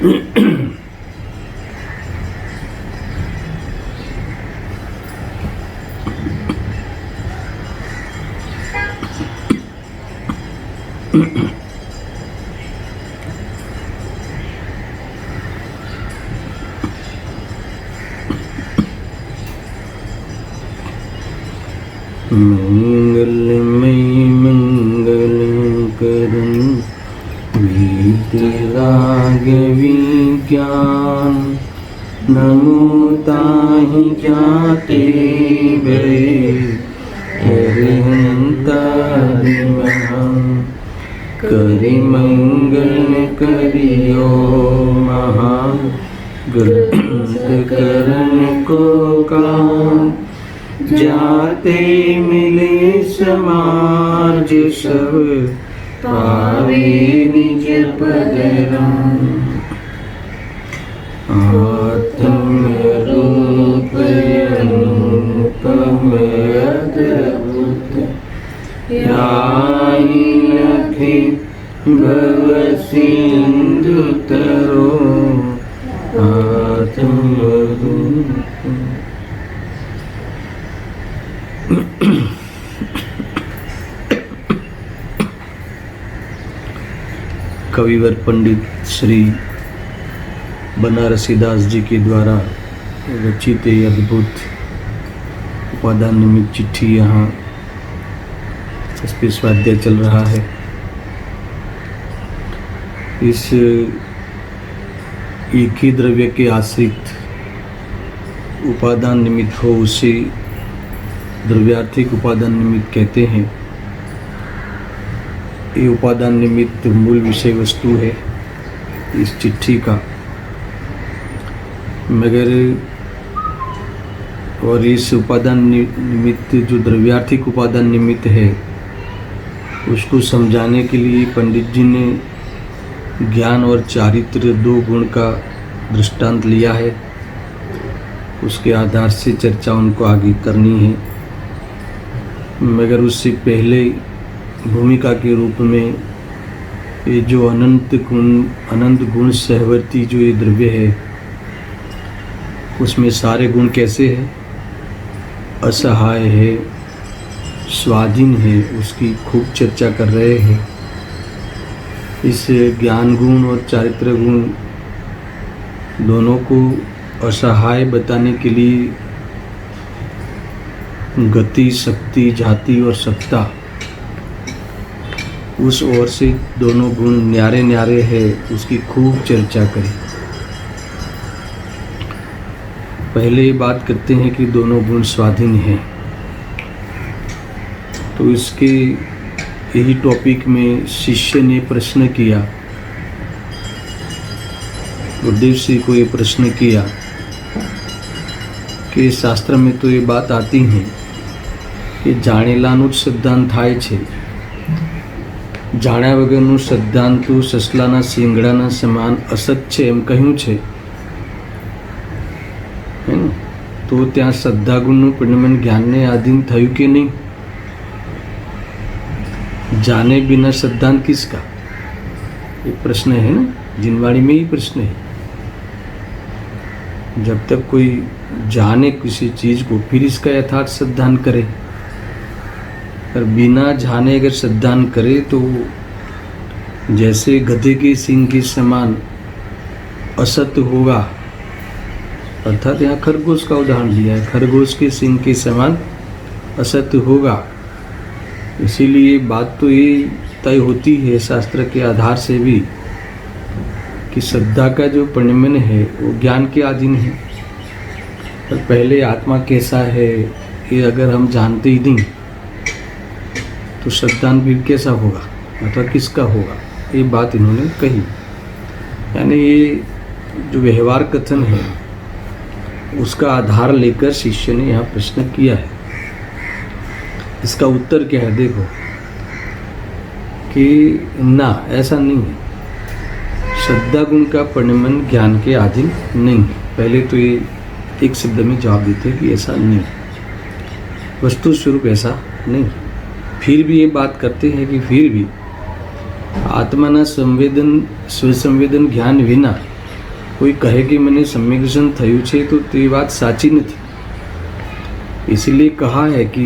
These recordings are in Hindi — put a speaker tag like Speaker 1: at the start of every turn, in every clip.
Speaker 1: मंगलमय मंगलकरण वीतरागवी ज्ञान नमो ताहि जाते भय करि मंगल करियो महा ग्रंथ करण को काम जाते मिले समाज सब पावे निज पदरम आत्म रूप अनुपम अद्भुत याई लखे भव सिंधु तरो आत्म रूप। कविवर पंडित श्री बनारसीदास जी के द्वारा रचित अद्भुत उपादान निमित्त चिट्ठी यहाँ इस पे स्वाध्याय चल रहा है। इस एक ही द्रव्य के आश्रित उपादान निमित्त हो उसे द्रव्यार्थिक उपादान निमित्त कहते हैं। ये उपादान निमित्त मूल विषय वस्तु है इस चिट्ठी का, मगर और इस उपादान निमित्त जो द्रव्यार्थिक उपादान निमित्त है उसको समझाने के लिए पंडित जी ने ज्ञान और चारित्र दो गुण का दृष्टांत लिया है। उसके आधार से चर्चा उनको आगे करनी है, मगर उससे पहले भूमिका के रूप में ये जो अनंत गुण सहवर्ती जो ये द्रव्य है उसमें सारे गुण कैसे हैं, असहाय है, स्वाधीन है, उसकी खूब चर्चा कर रहे हैं। इस ज्ञान गुण और चारित्र गुण दोनों को असहाय बताने के लिए गति, शक्ति, जाति और सत्ता, उस ओर से दोनों गुण न्यारे न्यारे है उसकी खूब चर्चा करें। पहले ये बात करते हैं कि दोनों गुण स्वाधीन हैं, तो इसके यही टॉपिक में शिष्य ने प्रश्न किया, गुरुदेव से को ये प्रश्न किया कि शास्त्र में तो ये बात आती है कि જાણેલાનું સિદ્ધાંત થાય છે, જાણ્યા વગરનું સિદ્ધાંત સસલાના શિંગડાના સમાન અસત છે એમ કહ્યું છે, હે ને? તો ત્યાં શ્રદ્ધાગુણનું પરિણમન જ્ઞાનને આધીન થયું કે નહીં? जाने बिना सिद्धांत किसका, ये प्रश्न है ना, जिनवाणी में ही प्रश्न है। जब तक कोई जाने किसी चीज को फिर इसका यथार्थ सिद्धांत करे, और बिना जाने अगर सिद्धांत करे तो जैसे गधे के सिंह के समान असत्य होगा, अर्थात यहाँ खरगोश का उदाहरण दिया है, खरगोश के सिंह के समान असत्य होगा। इसीलिए बात तो ये तय होती है शास्त्र के आधार से भी कि श्रद्धा का जो परिणमन है वो ज्ञान के अधीन है। पर पहले आत्मा कैसा है ये अगर हम जानते ही नहीं तो श्रद्धांत भी कैसा होगा, मतलब किसका होगा, ये बात इन्होंने कही। यानी ये जो व्यवहार कथन है उसका आधार लेकर शिष्य ने यहाँ प्रश्न किया है। इसका उत्तर क्या है, देखो कि ना, ऐसा नहीं है, श्रद्धा गुण का परिणमन ज्ञान के अधीन नहीं है। पहले तो ये एक शब्द में जवाब देते कि ऐसा नहीं, वस्तु स्वरूप ऐसा नहीं। फिर भी ये बात करते हैं कि फिर भी आत्माना संवेदन स्वसंवेदन ज्ञान विना કોઈ કહે કે મને सम्यक दर्शन થયું છે તો તે વાત સાચી નથી. इसीलिए कहा है कि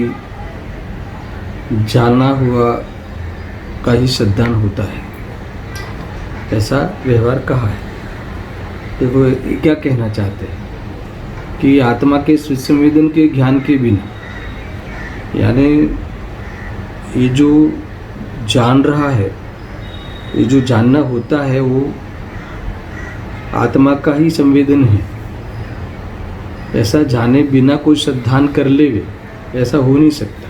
Speaker 1: जाना हुआ का ही श्रद्धान होता है, ऐसा व्यवहार कहा है. देखो ये क्या कहना चाहते हैं कि आत्मा के संवेदन के ज्ञान के बिना, यानी ये जो जान रहा है, ये जो जानना होता है वो आत्मा का ही संवेदन है. ऐसा जाने बिना कोई श्रद्धान कर लेवे, ऐसा हो नहीं सकता.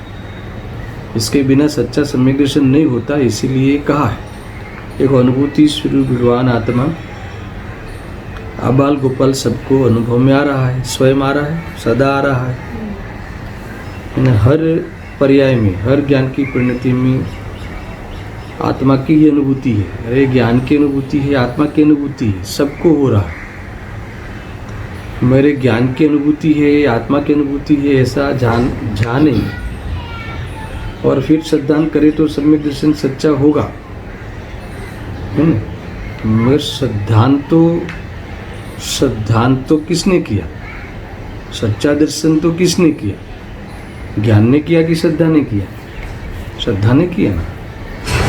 Speaker 1: इसके बिना सच्चा सम्यक दर्शन नहीं होता. इसीलिए कहा है एक अनुभूति स्वरूप भगवान आत्मा आबाल गोपाल सबको अनुभव में आ रहा है, स्वयं आ रहा है, सदा आ रहा है. हर पर्याय में, हर ज्ञान की परिणति में आत्मा की ही अनुभूति है. अरे ज्ञान की अनुभूति है, आत्मा की अनुभूति है, सबको हो रहा है. मेरे ज्ञान की अनुभूति है, आत्मा की अनुभूति है, ऐसा जाने और फिर श्रद्धान करे तो सम्यक दर्शन सच्चा होगा, है ना. मगर श्रद्धान तो किसने किया? सच्चा दर्शन तो किसने किया? ज्ञान ने किया कि श्रद्धा ने किया? श्रद्धा ने किया ना.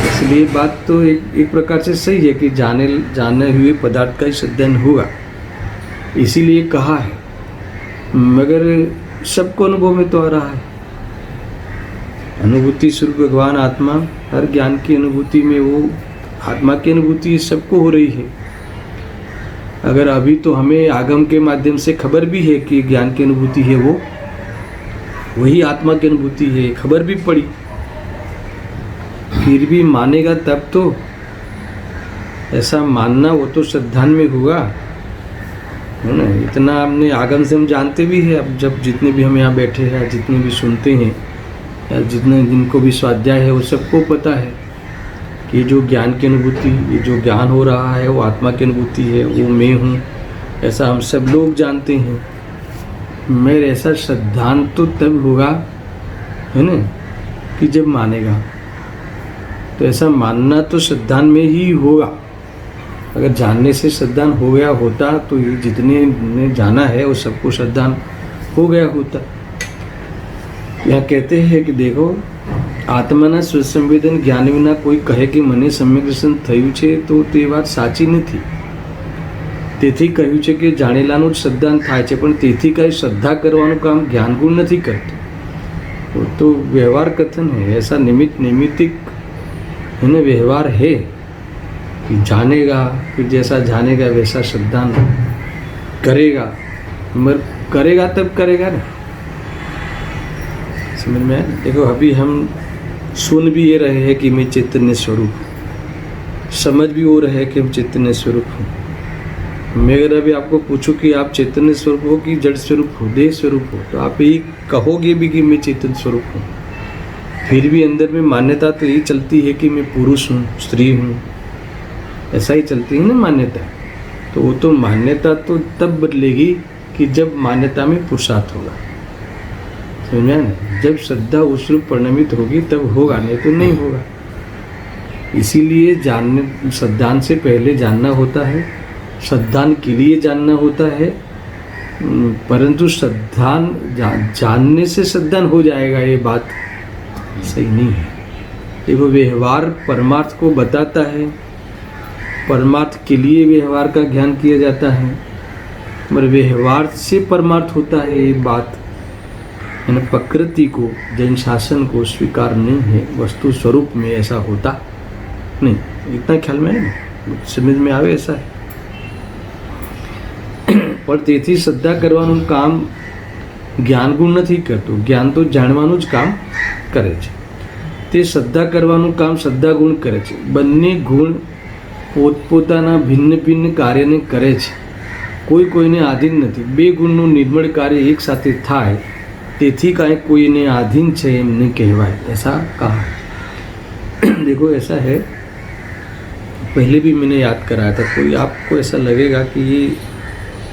Speaker 1: इसलिए बात तो एक प्रकार से सही है कि जाने हुए पदार्थ का ही श्रद्धान होगा. इसीलिए कहा है, मगर सबको अनुभव में तो आ रहा है. अनुभूति स्वरूप भगवान आत्मा, हर ज्ञान की अनुभूति में वो आत्मा की अनुभूति सबको हो रही है. अगर अभी तो हमें आगम के माध्यम से खबर भी है कि ज्ञान की अनुभूति है, वो वही आत्मा की अनुभूति है, खबर भी पड़ी, फिर भी मानेगा तब तो. ऐसा मानना वो तो श्रद्धान में होगा, है ना. इतना हमने आगम से हम जानते भी है. अब जब जितने भी हम यहाँ बैठे हैं, जितने भी सुनते हैं, या जितने जिनको भी स्वाध्याय है, वो सबको पता है कि ये जो ज्ञान की अनुभूति, ये जो ज्ञान हो रहा है वो आत्मा की अनुभूति है, वो मैं हूँ, ऐसा हम सब लोग जानते हैं. मेरे ऐसा श्रद्धान तो तब होगा, है ना, कि जब मानेगा. तो ऐसा मानना तो श्रद्धान में ही होगा. अगर जानने से श्रद्धान हो गया होता तो ये जितने ने जाना है वो सबको श्रद्धान हो गया होता. यहाँ कहते हैं कि देखो, આત્માના સ્વસંવેદન જ્ઞાન વિના કોઈ કહે કે મને સમ્યક દર્શન થયું છે તો તે વાત સાચી નથી. તેથી કહ્યું છે કે જાણેલાનું જ શ્રદ્ધાન થાય છે, પણ તેથી કાંઈ શ્રદ્ધા કરવાનું કામ જ્ઞાન ગુણ નથી કરતું. वो तो व्यवहार कथन है, ऐसा निमित्तिक है ना, व्यवहार है कि जानेगा, फिर जैसा जानेगा वैसा श्रद्धान करेगा. मगर करेगा तब करेगा ना. समझ में आया? देखो अभी हम सुन भी ये रहे हैं कि मैं चैतन्य स्वरूप हूँ, समझ भी हो रहे हैं कि हम चैतन्य स्वरूप हूँ. मैं अगर अभी आपको पूछूं कि आप चैतन्य स्वरूप हो कि जड़ स्वरूप हो, देह स्वरूप हो, तो आप यही कहोगे भी कि मैं चैतन्य स्वरूप हूँ. फिर भी अंदर में मान्यता तो यही चलती है कि मैं पुरुष हूँ, स्त्री हूँ, ऐसा ही चलती है ना मान्यता. तो वो तो मान्यता तो तब बदलेगी कि जब मान्यता में पुरुषार्थ होगा. समझा ना? जब श्रद्धा उस रूप परिणमित होगी तब होगा, नहीं तो नहीं होगा. इसीलिए श्रद्धान से पहले जानना होता है, श्रद्धान के लिए जानना होता है. परंतु श्रद्धान जानने से श्रद्धान हो जाएगा, ये बात सही नहीं है. देखो व्यवहार परमार्थ को बताता है, परमार्थ के लिए व्यवहार का ज्ञान किया जाता है, मगर व्यवहार से परमार्थ होता है, ये बात है ना. प्रकृति को, जैन शासन को स्वीकार नहीं है. वस्तु स्वरूप में ऐसा होता नहीं. इतना ख्याल में है ना, समझ में आवे ऐसा है. પણ તેથી શ્રદ્ધા કરવાનું કામ જ્ઞાન ગુણ નથી કરતું. જ્ઞાન તો જાણવાનું જ કામ કરે છે. તે શ્રદ્ધા કરવાનું કામ શ્રદ્ધા ગુણ કરે છે. બંને ગુણ પોતપોતાના ભિન્ન ભિન્ન કાર્યને કરે છે, કોઈ કોઈને આધીન નથી. બે ગુણનું નિર્મળ કાર્ય એક સાથે થાય, તેથી કાંઈ કોઈને આધીન છે એમ નહીં કહેવાય, ऐसा कहा. देखो ऐसा है, पहले भी मैंने याद कराया था. कोई आपको ऐसा लगेगा कि ये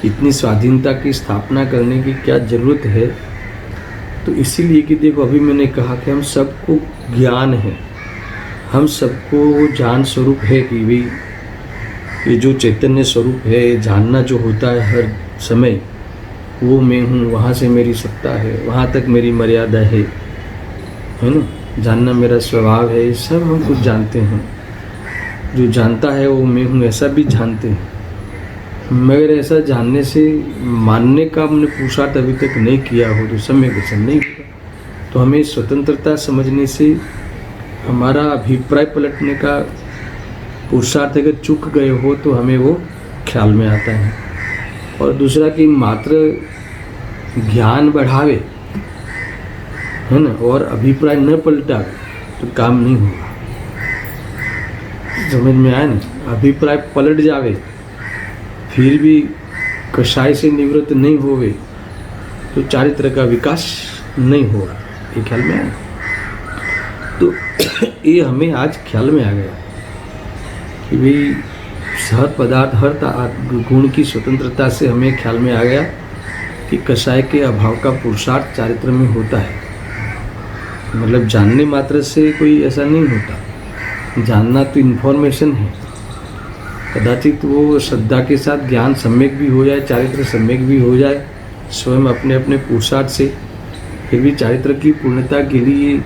Speaker 1: इतनी स्वाधीनता की स्थापना करने की क्या ज़रूरत है, तो इसीलिए कि देखो अभी मैंने कहा कि हम सबको ज्ञान है, हम सबको जान स्वरूप है कि भाई ये जो चैतन्य स्वरूप है, जानना जो होता है हर समय, वो मैं हूँ, वहाँ से मेरी सत्ता है, वहाँ तक मेरी मर्यादा है ना। जानना मेरा स्वभाव है, ये सब हम कुछ जानते हैं। जो जानता है वो मैं हूँ ऐसा भी जानते हैं, मगर ऐसा जानने से मानने का हमने पुरुषार्थ अभी तक नहीं किया हो तो समय वचन नहीं होगा। तो हमें स्वतंत्रता समझने से हमारा अभिप्राय पलटने का पुरुषार्थ अगर चूक गए हो तो हमें वो ख्याल में आता है। और दूसरा कि मात्र ज्ञान बढ़ावे, है ना, और अभिप्राय न पलटावे तो काम नहीं होगा। समझ में आया ना। अभिप्राय पलट जावे फिर भी कषाय से निवृत्त नहीं होवे तो चारित्र का विकास नहीं होगा। ये ख्याल में आया। तो ये हमें आज ख्याल में आ गया कि भाई हर पदार्थ, हर गुण की स्वतंत्रता से हमें ख्याल में आ गया कि कषाय के अभाव का पुरुषार्थ चारित्र में होता है। मतलब जानने मात्र से कोई ऐसा नहीं होता। जानना तो इन्फॉर्मेशन है। कदाचित वो श्रद्धा के साथ ज्ञान सम्यक भी हो जाए, चारित्र सम्यक भी हो जाए स्वयं अपने अपने पुरुषार्थ से, फिर भी चारित्र की पूर्णता के लिए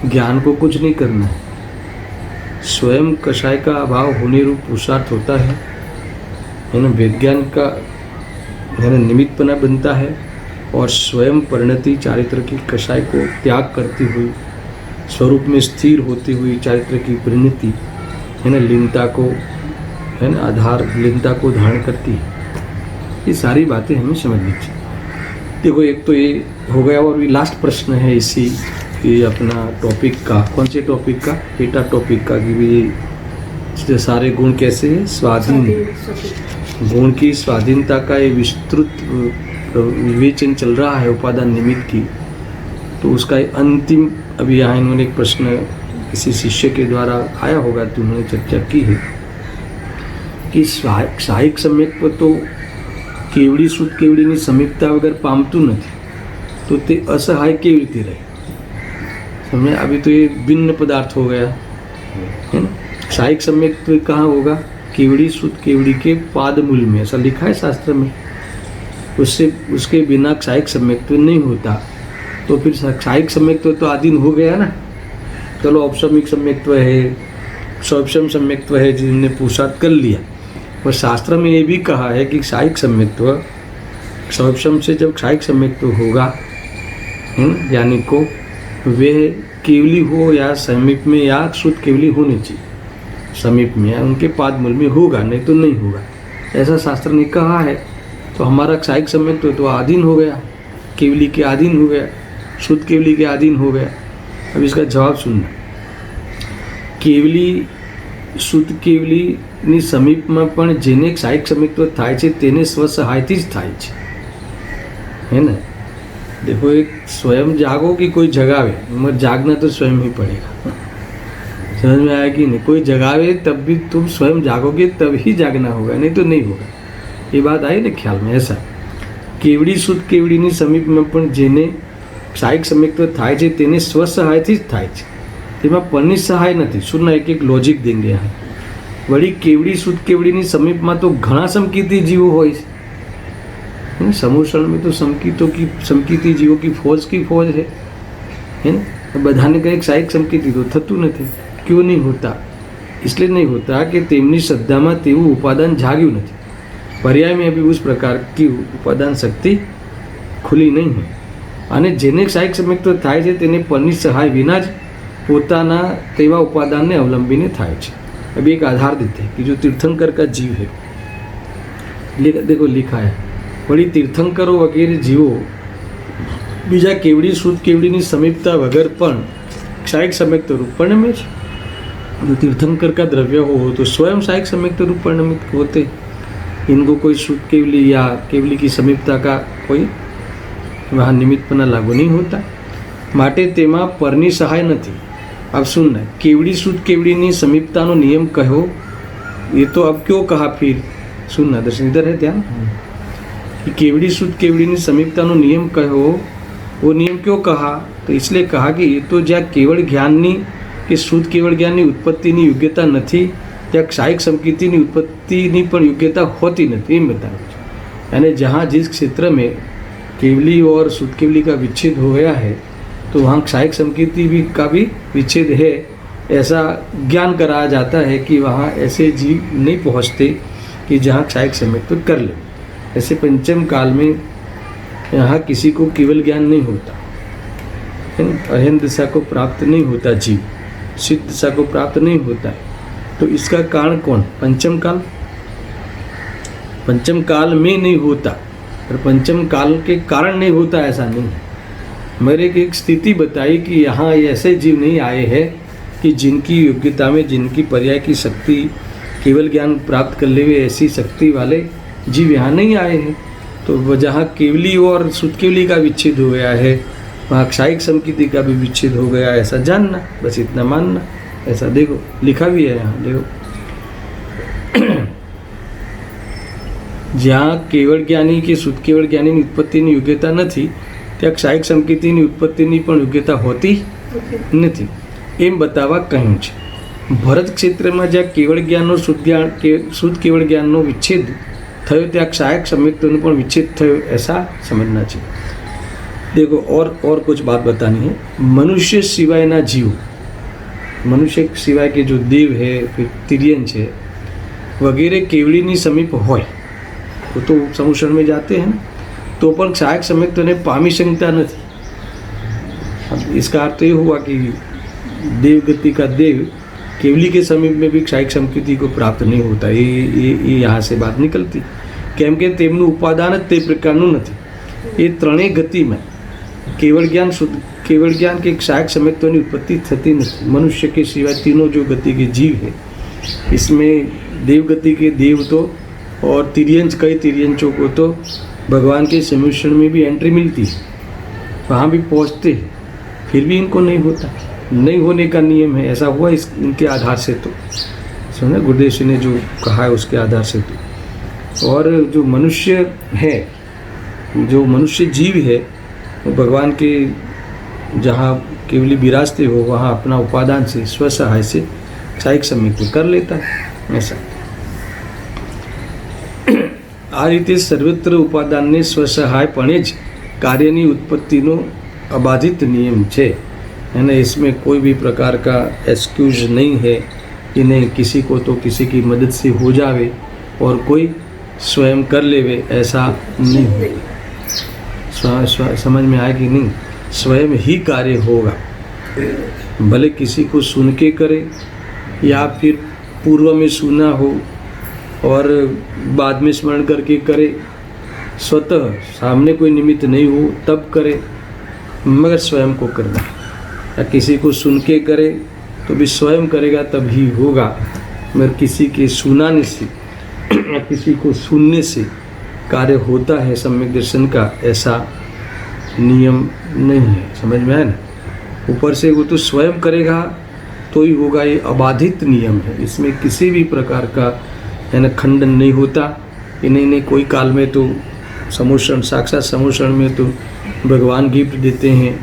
Speaker 1: ज्ञान को कुछ नहीं करना है। स्वयं कषाय का अभाव होने रूप पुरुषार्थ होता है ना। विज्ञान का है ना निमित्तपना बनता है और स्वयं परिणति चारित्र की कषाय को त्याग करती हुई स्वरूप में स्थिर होती हुई चारित्र की परिणति है ना लीनता को, है ना, आधार लीनता को धारण करती है। ये सारी बातें हमें समझनी चाहिए। देखो, एक तो ये हो गया और ये लास्ट प्रश्न है इसी ये अपना टॉपिक का। कौन से टॉपिक का? पेटा टॉपिक का कि भी सारे गुण कैसे हैं स्वाधीन। गुण की स्वाधीनता का ये विस्तृत विवेचन चल रहा है उपादान निमित्त की। तो उसका अंतिम अभी यहाँ इन्होंने एक प्रश्न किसी शिष्य के द्वारा आया होगा तो उन्होंने चर्चा की है कि सहायक सम्यक्त्व तो केवड़ी शुद्ध केवड़ीनी समीपता वगैरह पामतू नहीं तो ते असहाय केवी रीते रहे। समझे? अभी तो ये भिन्न पदार्थ हो गया है ना। सहायक सम्यक्त्व कहाँ होगा? केवड़ी शुद्ध केवड़ी के पाद मूल में, ऐसा लिखा है शास्त्र में। उससे उसके बिना सहायक सम्यक्त्व नहीं होता। तो फिर सहायक सम्यक्त्व तो आधीन हो गया ना। चलो औपसमिक सम्यक्त्व है, सौपसम सम्यक्त्व है जिन्होंने पुरुषार्थ कर लिया। और शास्त्र में ये भी कहा है कि सहायक सम्यक्त्व सौपसम से जब सहायक सम्यक्त्व होगा यानी को वे केवली हो या समीप में या शुद्ध केवली होनी चाहिए, समीप में या उनके पाद मूल में होगा, नहीं तो नहीं होगा, ऐसा शास्त्र ने कहा है। तो हमारा सहायक सम्यक्त्व तो आधीन हो गया, केवली के अधीन हो गया, शुद्ध केवली के अधीन हो गया। अब इसका जवाब सुनना। केवली શુદ્ધ કેવલીની સમીપમાં પણ જેને સહાયક સમીપત્વ થાય છે તેને સ્વસહાયથી જ થાય છે, है ना। देखो, एक स्वयं जागो कि कोई जगावे, मगर जागना तो स्वयं ही पड़ेगा। समझ में आया कि नहीं? कोई जगावे तब भी तुम स्वयं जागोगे तब ही जागना होगा, नहीं तो नहीं होगा। ये बात आई ना ख्याल में। ऐसा केवड़ी शुद्ध केवड़ीની સમીપમાં પણ જેને સહાયક સમીપત્વ થાય છે તેને સ્વસહાયથી જ થાય છે, તેમાં પરની સહાય નથી। શું એક એક લોજિક દેंगे यहाँ। वળી केवड़ी शुद्ध केवड़ीની સમીપમાં તો ઘણા સમકીતી જીવો હોય છે। समूषण में तो समकीती जीवों की फौज है ना। बधाने का एक सहायक समकीती तो थતું નથી। क्यों नहीं होता? इसलिए नहीं होता कि તેમની શ્રદ્ધામાં તેવું ઉપાદાન જાગ્યું નથી। पर्याय में अभी उस प्रकार की उपादान शक्ति खुली नहीं है। અને જેને સહાયક સમીપત્વ થાય છે તેને પરની સહાય વિના જ પોતાના તેવા ઉપાદાનને અવલંબીને થાય છે। अभी एक आधार देते हैं कि जो तीर्थंकर का जीव है, देखो लिखा है, वળી तीर्थंकरो वगैरह जीवो बीजा केवड़ी शुद्ध केवड़ीની સમીપતા વગર પણ સહાયક સમ્યક્ત રૂપ પરિણમે છે। जो तीर्थंकर का द्रव्य हो तो स्वयं सहायक सम्यक्त रूप परिणमित होते। इनको कोई शुद्ध केवली या केवली की समीपता का कोई वहाँ निमित्तपना लागू नहीं होता। माटे तेमा पરની સહાય નથી। अब सुनना, केवड़ी शुद्ध केवड़ीની સમીપતાનો નિયમ કહ્યો, ये तो अब क्यों कहा फिर? सुनना दर्शन, इधर है ध्यान कि केवड़ी शुद्ध केवड़ीની સમીપતાનો નિયમ કહ્યો, वो नियम क्यों कहा? तो इसलिए कहा कि ये तो ज्યાં केवल ज्ञाननी કે શુદ્ધ કેવળ જ્ઞાનની ઉત્પત્તિની યોગ્યતા નથી ત્યાં ક્ષાયિક સંકેતિની ઉત્પત્તિની પણ યોગ્યતા હોતી નથી એમ बताया। यानी जहाँ जिस क्षेत्र में केवली और शुद्ध केवली का विच्छेद हो गया है तो वहाँ क्षायिक संकेति भी का भी विच्छेद है, ऐसा ज्ञान कराया जाता है कि वहाँ ऐसे जीव नहीं पहुँचते कि जहाँ क्षायिक संकेत कर ले। ऐसे पंचम काल में यहाँ किसी को केवल ज्ञान नहीं होता, अहम दिशा को प्राप्त नहीं होता, जीव सिद्ध दिशा को प्राप्त नहीं होता है। तो इसका कारण कौन? पंचम काल। पंचम काल में नहीं होता और पंचम काल के कारण नहीं होता ऐसा नहीं है। मेरे एक स्थिति बताई कि यहाँ ऐसे जीव नहीं आए हैं कि जिनकी योग्यता में जिनकी पर्याय की शक्ति केवल ज्ञान प्राप्त कर ले हुए ऐसी शक्ति वाले जीव यहाँ नहीं आए हैं। तो जहाँ केवली और शुद्ध केवली का विच्छेद हो गया है वहाँ क्षायिक संकेति का भी विच्छेद हो गया, ऐसा जानना, बस इतना मानना। ऐसा देखो लिखा भी है यहाँ, देखो જ્યાં કેવળ જ્ઞાની કે શુદ્ધ કેવળ જ્ઞાનીની ઉત્પત્તિની યોગ્યતા નથી ત્યાં ક્ષાયિક સંકેતિની ઉત્પત્તિની પણ યોગ્યતા હોતી નથી એમ બતાવવા કહ્યું છે। ભરત ક્ષેત્રમાં જ્યાં કેવળ જ્ઞાનનો શુદ્ધ કેવળ જ્ઞાનનો વિચ્છેદ થયો ત્યાં क्षायक संकेतोનો પણ વિચ્છેદ થયો ऐसा समझना चाहिए। देखो और कुछ बात बतानी है। मनुष्य सिवायना जीव, मनुष्य सिवाय के जो देव है, फिर तिर्यंच है वगैरह केवड़ीनी समीप होय वो तो समुद्र में जाते हैं तो पण क्षायक संकेतोने पामी शकता नहीं। अब इसका अर्थ ये हुआ कि देव गति का देव केवली के समीप में भी क्षायिक संकेति को प्राप्त नहीं होता। ये यहाँ से बात निकलती केम के तेमનું ઉપાદાન જ તે પ્રકારનું નથી। ये ત્રણેય ગતિમાં केवल ज्ञान शुद्ध केवल ज्ञान के क्षायक संकेतों उत्पत्ति थती नहीं। मनुष्य के सिवाय तीनों जो गति के जीव है इसमें देव गति के देव तो और तिर्यंच कई तिर्यंचों को तो भगवान के समिश्रण में भी एंट्री मिलती है, वहाँ भी पहुँचते हैं, फिर भी इनको नहीं होता। नहीं होने का नियम है, ऐसा हुआ इनके आधार से। तो सुना गुरुदेव जी ने जो कहा है उसके आधार से तो। और जो मनुष्य है, जो मनुष्य जीव है वो भगवान के जहाँ केवली विराजते हो वहाँ अपना उपादान से स्वसहाय से क्षायिक संकेत कर लेता है ऐसा। आ रीते सर्वत्र उपादानने स्वसहायपणे ज कार्यनी उत्पत्तिनो अबाधित नियम है। इसमें कोई भी प्रकार का एक्सक्यूज नहीं है कि नहीं किसी को तो किसी की मदद से हो जावे और कोई स्वयं कर लेवे, ऐसा नहीं होगा। समझ में आए कि नहीं? स्वयं ही कार्य होगा, भले किसी को सुन के करे या फिर पूर्व में सुना हो और बाद में स्मरण करके करे, स्वतः सामने कोई निमित्त नहीं हो तब करे, मगर स्वयं को करना। या किसी को सुन के करे तो भी स्वयं करेगा तभी होगा, मगर किसी के सुनाने से या किसी को सुनने से कार्य होता है सम्यक दर्शन का, ऐसा नियम नहीं है। समझ में आया ना? ऊपर से वो तो स्वयं करेगा तो ही होगा, ये अबाधित नियम है। इसमें किसी भी प्रकार का है ना खंडन नहीं होता कि नहीं कोई काल में तो समोषण साक्षात समोषण में तो भगवान गिफ्ट देते हैं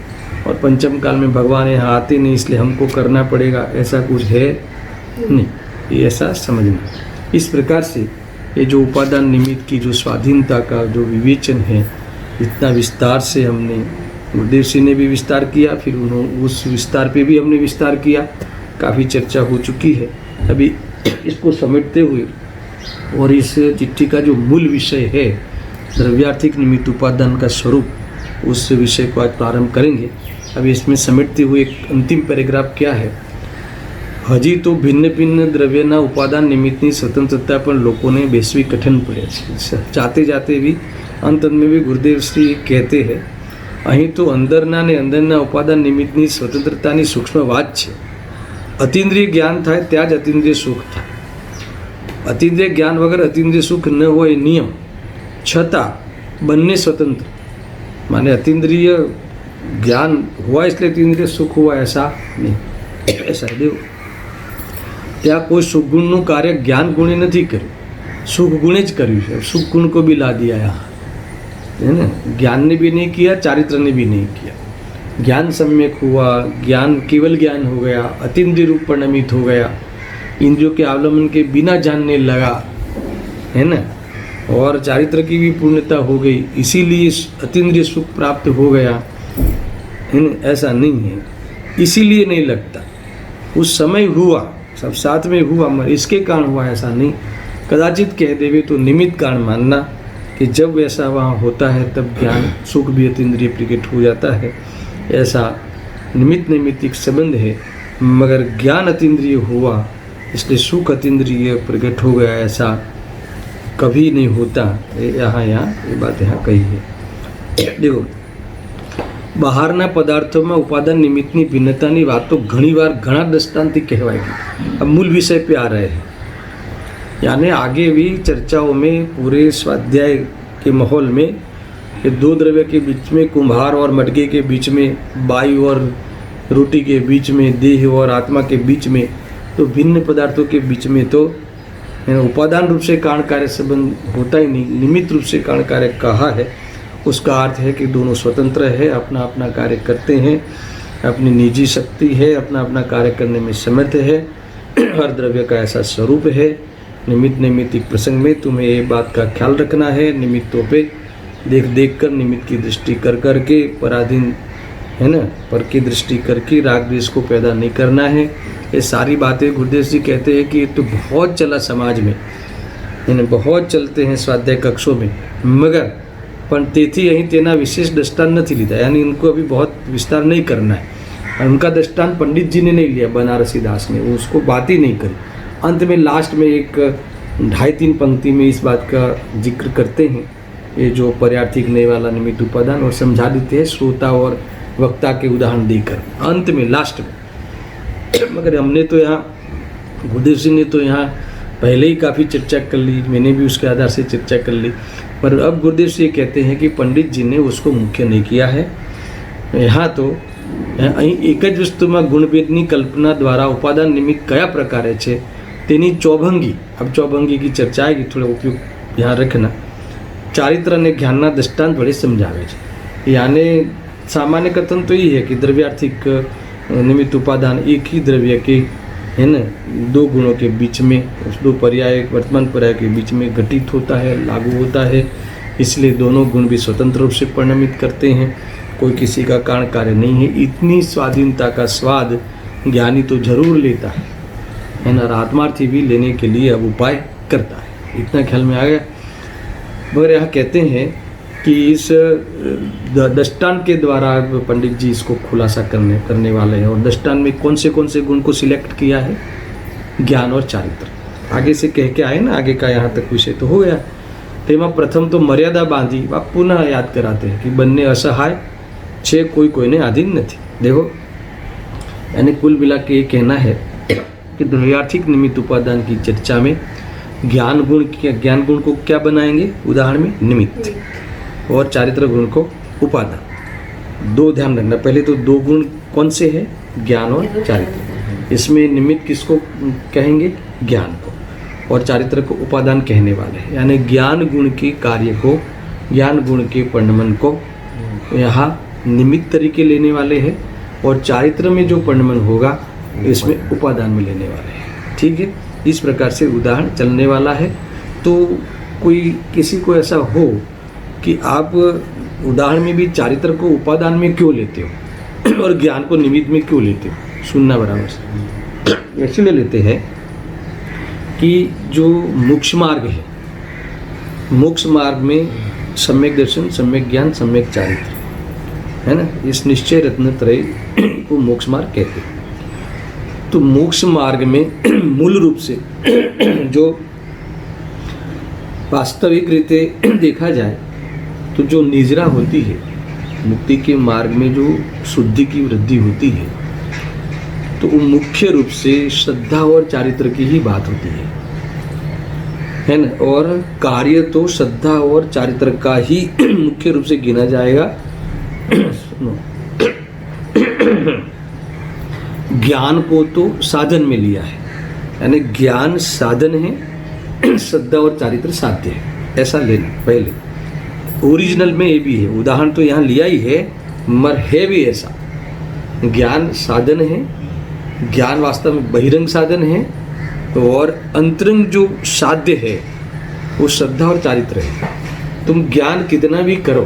Speaker 1: और पंचम काल में भगवान यहाँ आते नहीं इसलिए हमको करना पड़ेगा, ऐसा कुछ है नहीं। ये ऐसा समझना। इस प्रकार से ये जो उपादान निमित्त की जो स्वाधीनता का जो विवेचन है, इतना विस्तार से हमने गुरुदेव जी ने भी विस्तार किया, फिर उन्होंने उस विस्तार पे भी हमने विस्तार किया, काफ़ी चर्चा हो चुकी है। अभी इसको समेटते हुए और इस चिट्ठी का जो मूल विषय है द्रव्यार्थिक निमित्त उपादान का स्वरूप, उस विषय को आज प्रारंभ करेंगे। अभी इसमें समेटते हुए एक अंतिम पैराग्राफ क्या है, हजी तो भिन्न भिन्न द्रव्यना उपादान निमित्तनी स्वतंत्रता पर लोगों बेसवी कठिन पड़े। जाते जाते भी अंत में भी गुरुदेव श्री कहते हैं અહીં તો અંદરના ને અંદરના ઉપાદાન નિમિત્તની સ્વતંત્રતાની સૂક્ષ્મ વાત છે। અતિન્દ્રિય જ્ઞાન થાય ત્યાં જ અતિન્દ્રિય સુખ થાય। અતિન્દ્રિય જ્ઞાન વગર અતિન્દ્રિય સુખ ન હોય નિયમ, છતાં બંને સ્વતંત્ર। माने अतीन्द्रिय ज्ञान हुआ इसलिए अतीन्द्रिय सुख हुआ ऐसा नहीं। ऐसा देव त्या कोई सुख गुण कार्य ज्ञान गुणे नहीं कर्યું, सुख गुणे ज કર્યું છે। सुख गुण को भी ला दिया यहाँ, है ना? ज्ञान ने भी नहीं किया, चारित्र ने भी नहीं किया। ज्ञान सम्यक हुआ, ज्ञान केवल ज्ञान हो गया, अतीन्द्रिय रूप परिणमित हो गया, इंद्रियों के अवलंबन के बिना जानने लगा, है ना, और चारित्र की भी पूर्णता हो गई, इसीलिए अतीन्द्रिय सुख प्राप्त हो गया, है ना, ऐसा नहीं है। इसीलिए नहीं लगता, उस समय हुआ, सब साथ में हुआ, मगर इसके कारण हुआ ऐसा नहीं। कदाचित कह देवे तो निमित्त कारण मानना कि जब ऐसा वहाँ होता है तब ज्ञान सुख भी अतीन्द्रिय प्रकट हो जाता है, ऐसा निमित्त नैमित्तिक संबंध है। मगर ज्ञान अतीन्द्रिय हुआ इसलिए सुख अतीन्द्रिय प्रकट हो गया, ऐसा कभी नहीं होता। यहाँ ये बात यहाँ कही है। देखो, બહારના પદાર્થોમાં ઉપાદાન નિમિત્તની ભિન્નતાની વાત તો ઘણીવાર ઘણા દૃષ્ટાંતથી કહેવાएगी। अब मूल विषय पे आ रहे हैं, यानी आगे भी चर्चाओं में पूरे स्वाध्याय के माहौल में ये दो द्रव्य के बीच में, कुम्हार और मटके के बीच में, वायु और रोटी के बीच में, देह और आत्मा के बीच में, तो भिन्न पदार्थों के बीच में तो उपादान रूप से कारण कार्य संबंध होता ही नहीं, निमित्त रूप से कारण कार्य कहा है। उसका अर्थ है कि दोनों स्वतंत्र है, अपना अपना कार्य करते हैं, अपनी निजी शक्ति है, अपना अपना कार्य करने में समर्थ है। हर द्रव्य का ऐसा स्वरूप है। निमित्त नैमित्तिक प्रसंग में तुम्हें ये बात का ख्याल रखना है, निमित्तों पे देख देख कर, निमित्त की दृष्टि कर कर के, पराधीन है ना, पर की दृष्टि करके राग द्वेष को पैदा नहीं करना है। ये सारी बातें गुरुदेव जी कहते हैं कि ये तो बहुत चला समाज में, इन्हें बहुत चलते हैं स्वाध्याय कक्षों में, मगर પણ તેથી અહીં તેના વિશેષ દૃષ્ટાંત નથી લીધા, यानी इनको अभी बहुत विस्तार नहीं करना है। और उनका दृष्टांत पंडित जी ने नहीं लिया, बनारसी दास ने, उसको बात ही नहीं करी। अंत में लास्ट में एक 2.5-3 पंक्ति में इस बात का जिक्र करते हैं, ये जो पर्यार्थी नहीं वाला निमित्त उपादान, और समझा देते हैं श्रोता और वक्ता के उदाहरण देकर अंत में, लास्ट में। मगर हमने तो यहाँ, गुरुदेव सिंह ने तो यहाँ पहले ही काफ़ी चर्चा कर ली, मैंने भी उसके आधार से चर्चा कर ली, पर अब गुरुदेव जी कहते हैं कि पंडित जी ने उसको मुख्य नहीं किया है। यहाँ तो અહીં એક જ વસ્તુમાં ગુણભેદની કલ્પના દ્વારા ઉપાદાન નિમિત્ત કયા પ્રકારે છે તેની ચોભંગી, अब चौभंगी की चर्चा आएगी, थोड़ा उपयोग यहाँ रखना, चारित्र અને જ્ઞાનના દૃષ્ટાંત વડે समझावे છે। यानी सामान्य कथन तो ये है कि द्रव्यार्थिक निमित्त उपादान एक ही द्रव्य के, है ना, दो गुणों के बीच में, उस दो पर्याय वर्तमान पर्याय के बीच में घटित होता है, लागू होता है, इसलिए दोनों गुण भी स्वतंत्र रूप से परिणमित करते हैं, कोई किसी का कारण कार्य नहीं है। इतनी स्वाधीनता का स्वाद ज्ञानी तो जरूर लेता है ना, आत्मार्थी भी लेने के लिए अब उपाय करता है। इतना ख्याल में आ गया। मगर यहाँ कहते हैं कि इस दृष्टांत के द्वारा पंडित जी इसको खुलासा करने वाले हैं। और दृष्टांत में कौन से गुण को सिलेक्ट किया है? ज्ञान और चारित्र। आगे से कह के आए ना, आगे का यहाँ तक विषय तो हो गया। तेमा प्रथम तो मर्यादा बांधी, आप पुनः याद कराते हैं कि बन्ने असहाय छे, कोई कोईने अधीन नहीं। देखो, यानी कुल मिला के ये कहना है कि द्रव्यार्थिक निमित्त उपादान की चर्चा में ज्ञान गुण को क्या बनाएंगे? उदाहरण में निमित्त, और चारित्र गुण को उपादान। दो ध्यान रखना, पहले तो दो गुण कौन से हैं? ज्ञान और चारित्र। इसमें निमित्त किसको कहेंगे? ज्ञान को, और चारित्र को उपादान कहने वाले हैं। यानी ज्ञान गुण के कार्य को, ज्ञान गुण के परिणमन को यहाँ निमित्त तरीके लेने वाले हैं, और चारित्र में जो परिणमन होगा इसमें उपादान में लेने वाले हैं। ठीक है, इस प्रकार से उदाहरण चलने वाला है। तो कोई किसी को ऐसा हो कि आप उदाहरण में भी चारित्र को उपादान में क्यों लेते हो और ज्ञान को निमित्त में क्यों लेते हो, सुनना बराबर से। इसलिए लेते हैं कि जो मोक्ष मार्ग है, मोक्ष मार्ग में सम्यक दर्शन, सम्यक ज्ञान, सम्यक चारित्र है ना, इस निश्चय रत्न त्रय को मोक्ष मार्ग कहते हैं। तो मोक्ष मार्ग में मूल रूप से जो वास्तविक रीते देखा जाए तो जो निजरा होती है, मुक्ति के मार्ग में जो शुद्धि की वृद्धि होती है, तो वो मुख्य रूप से श्रद्धा और चारित्र की ही बात होती है ना। और कार्य तो श्रद्धा और चारित्र का ही मुख्य रूप से गिना जाएगा। ज्ञान को तो साधन में लिया है, यानी ज्ञान साधन है, श्रद्धा और चारित्र साध्य है, ऐसा लेना। पहले ओरिजिनल में ये भी है, उदाहरण तो यहाँ लिया ही है, मगर है भी ऐसा। ज्ञान साधन है, ज्ञान वास्तव में बहिरंग साधन है, और अंतरंग जो साध्य है वो श्रद्धा और चारित्र है। तुम ज्ञान कितना भी करो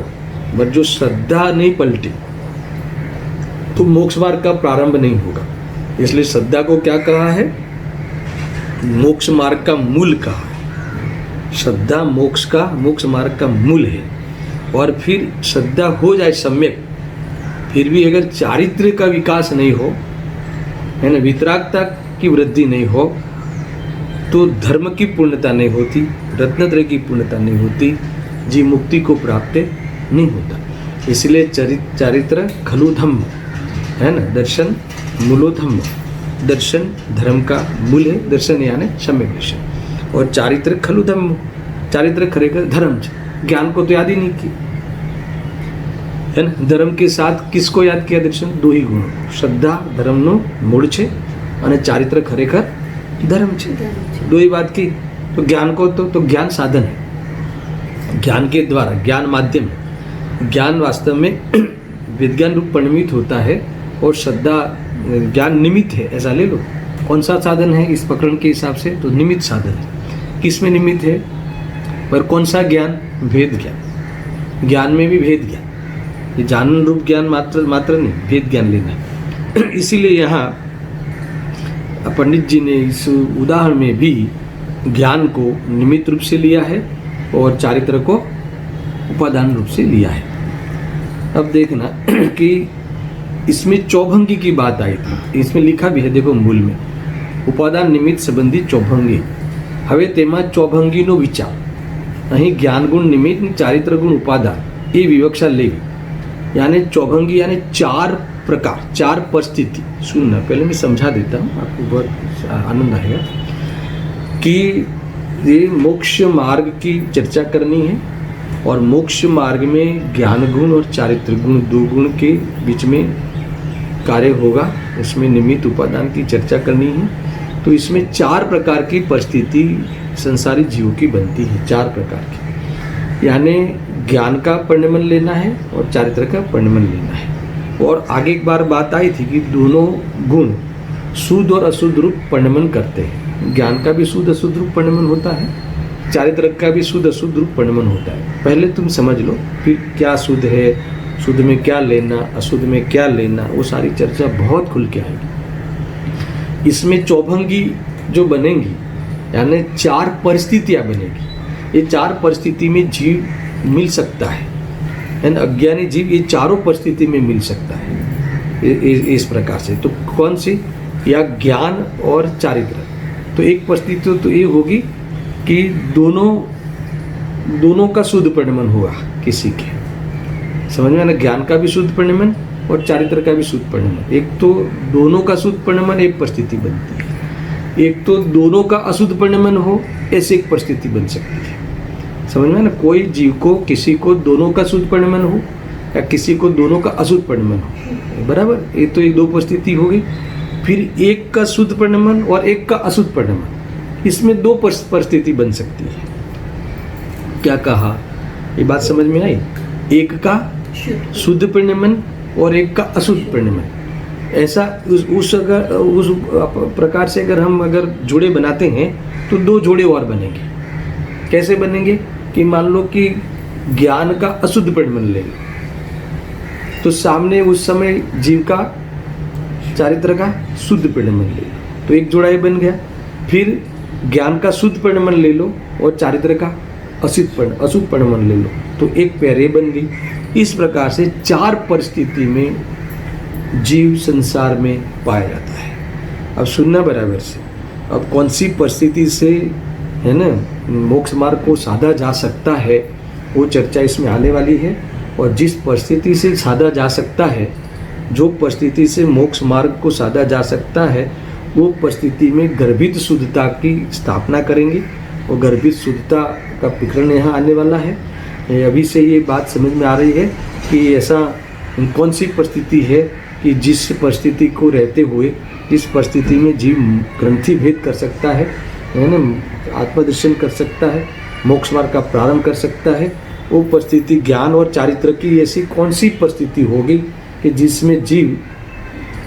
Speaker 1: पर जो श्रद्धा नहीं पलटी तो मोक्ष मार्ग का प्रारंभ नहीं होगा। इसलिए श्रद्धा को क्या कहा है? मोक्ष मार्ग का मूल कहा है। श्रद्धा मोक्ष मार्ग का मूल है। और फिर श्रद्धा हो जाए सम्यक, फिर भी अगर चारित्र का विकास नहीं हो, है ना, वितरागता की वृद्धि नहीं हो, तो धर्म की पूर्णता नहीं होती, रत्नत्रय की पूर्णता नहीं होती, जीव मुक्ति को प्राप्त नहीं होता। इसलिए चारित्र खलु धम्म, है ना, दर्शन मूलो धम्म। दर्शन धर्म का मूल है, दर्शन यानी सम्यक दर्शन। और चारित्र खलु धम्म, चारित्र खरेखर धर्म। ज्ञान को तो याद ही नहीं किया, है ना। धर्म के साथ किसको याद किया? दर्शन, दो ही गुण, श्रद्धा धर्मનો મૂળ છે અને ચારિત્ર ખરેખર ધર્મ છે। दो ही बात की। तो ज्ञान को तो ज्ञान साधन है, ज्ञान के द्वारा, ज्ञान माध्यम है। ज्ञान वास्तव में विज्ञान रूप परिणमित होता है और श्रद्धा ज्ञान निमित्त है, ऐसा ले लो। कौन सा साधन है इस प्रकरण के हिसाब से? तो निमित्त साधन है। किस में निमित्त है? पर कौन सा ज्ञान? भेद ज्ञान। ज्ञान में भी भेद ज्ञान, ये जानन रूप ज्ञान मात्र नहीं, भेद ज्ञान लेना है। इसीलिए यहाँ पंडित जी ने इस उदाहरण में भी ज्ञान को निमित्त रूप से लिया है और चारित्र को उपादान रूप से लिया है। अब देखना कि इसमें चौभंगी की बात आई थी, इसमें लिखा भी है, देखो मूल में, उपादान निमित्त संबंधी चौभंगी। हवे तेमा चौभंगीनो विचार। અહીં જ્ઞાન ગુણ નિમિત્ત, ચારિત્ર ગુણ ઉપાદાન, એ વિવક્ષા લેવી। यानी चौभंगी यानी चार प्रकार, चार परिस्थिति। सुनना, पहले मैं समझा देता हूँ, आपको बहुत आनंद आएगा कि ये मोक्ष मार्ग की चर्चा करनी है और मोक्ष मार्ग में ज्ञान गुण और चारित्र गुण, दो गुण के बीच में कार्य होगा। उसमें निमित्त उपादान की चर्चा करनी है। तो इसमें चार प्रकार की परिस्थिति संसारी जीवों की बनती है, चार प्रकार की। यानी ज्ञान का परिणमन लेना है और चारित्र का परिणमन लेना है। और आगे एक बार बात आई थी कि दोनों गुण शुद्ध और अशुद्ध रूप परिणमन करते हैं। ज्ञान का भी शुद्ध अशुद्ध रूप परिणमन होता है, चारित्र का भी शुद्ध अशुद्ध रूप परिणमन होता है। पहले तुम समझ लो फिर क्या शुद्ध है, शुद्ध में क्या लेना, अशुद्ध में क्या लेना, वो सारी चर्चा बहुत खुल के आएगी। इसमें चौभंगी जो बनेंगी यानी चार परिस्थितियाँ बनेगी। ये चार परिस्थिति में जीव मिल सकता है ना, अज्ञानी जीव ये चारों परिस्थिति में मिल सकता है इस प्रकार से। तो कौन सी? या ज्ञान और चारित्र। तो एक परिस्थिति तो ये होगी कि दोनों का शुद्ध परिणमन हुआ किसी के, समझ में ना, ज्ञान का भी शुद्ध परिणमन और चारित्र का भी शुद्ध परिणमन। एक तो दोनों का शुद्ध परिणमन एक परिस्थिति बनती है, एक तो दोनों का अशुद्ध परिणमन हो, ऐसे एक परिस्थिति बन सकती है। समझ में ना, कोई जीव को, किसी को दोनों का शुद्ध परिणमन हो या किसी को दोनों का अशुद्ध परिणमन हो, बराबर। ये तो एक दो परिस्थिति हो गई। फिर एक का शुद्ध परिणमन और एक का अशुद्ध परिणमन, इसमें दो परिस्थिति बन सकती है। क्या कहा? ये बात समझ में आई? एक का शुद्ध परिणमन और एक का अशुद्ध परिणमन। ऐसा उस प्रकार से अगर जोड़े बनाते हैं तो दो जोड़े और बनेंगे। कैसे बनेंगे? कि मान लो कि ज्ञान का अशुद्ध परिणमन ले लो, तो सामने उस समय जीव का चारित्र का शुद्ध परिणमन ले लो, तो एक जोड़ा ये बन गया। फिर ज्ञान का शुद्ध परिणमन ले लो और चारित्र का अशुद्ध परिणमन ले लो, तो एक पैर बन गई। इस प्रकार से चार परिस्थिति में जीव संसार में पाया जाता है। अब सुनना बराबर से, अब कौन सी परिस्थिति से, है ना, मोक्ष मार्ग को साधा जा सकता है वो चर्चा इसमें आने वाली है। और जिस परिस्थिति से साधा जा सकता है, जो परिस्थिति से मोक्ष मार्ग को साधा जा सकता है, वो परिस्थिति में गर्भित शुद्धता की स्थापना करेंगे। और गर्भित शुद्धता का प्रकरण यहाँ आने वाला है। अभी से ये बात समझ में आ रही है कि ऐसा कौन सी परिस्थिति है कि जिस परिस्थिति को रहते हुए, जिस परिस्थिति में जीव ग्रंथि भेद कर सकता है ना, आत्मदर्शन कर सकता है, मोक्ष मार्ग का प्रारंभ कर सकता है, वो परिस्थिति ज्ञान और चारित्र की ऐसी कौन सी परिस्थिति होगी कि जिसमें जीव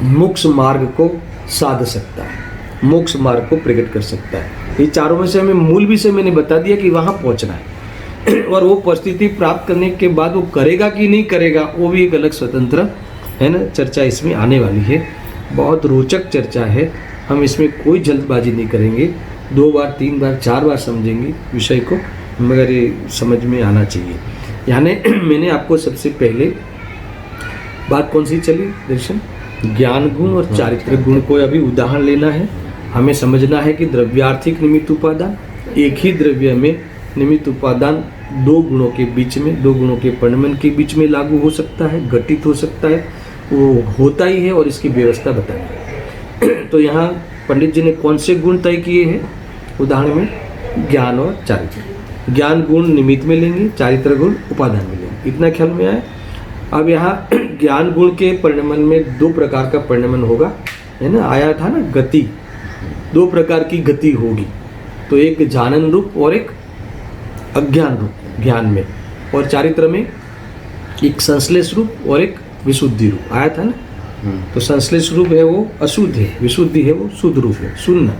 Speaker 1: मोक्ष मार्ग को साध सकता है। मोक्ष मार्ग को प्रकट कर सकता है। ये चारों में से हमें मूल विषय मैंने बता दिया कि वहाँ पहुँचना है, और वो परिस्थिति प्राप्त करने के बाद वो करेगा कि नहीं करेगा वो भी एक अलग स्वतंत्र है ना चर्चा इसमें आने वाली है। बहुत रोचक चर्चा है, हम इसमें कोई जल्दबाजी नहीं करेंगे, 2 बार 3 बार 4 बार समझेंगे विषय को, मगर ये समझ में आना चाहिए। यानी मैंने आपको सबसे पहले बात कौन सी चली दर्शन, ज्ञान गुण और चारित्रिक गुण को अभी उदाहरण लेना है। हमें समझना है कि द्रव्यार्थिक निमित्त उपादान, एक ही द्रव्य में निमित्त उपादान 2 गुणों के बीच में, 2 गुणों के परिणमन के बीच में लागू हो सकता है, घटित हो सकता है, वो होता ही है, और इसकी व्यवस्था बताएंगे। तो यहाँ पंडित जी ने कौन से गुण तय किए हैं उदाहरण में, ज्ञान और चारित्र। ज्ञान गुण निमित्त में लेंगे, चारित्र गुण उपादान में लेंगे, इतना ख्याल में आए। अब यहाँ ज्ञान गुण के परिणमन में 2 प्रकार का परिणमन होगा, है ना, आया था ना, गति, 2 प्रकार की गति होगी। तो एक जानन रूप और एक अज्ञान रूप ज्ञान में, और चारित्र में एक संश्लेष रूप और एक विशुद्धि रूप आया था ना। तो संश्लेष रूप है वो अशुद्ध है, विशुद्धि है वो शुद्ध रूप है, सुनना।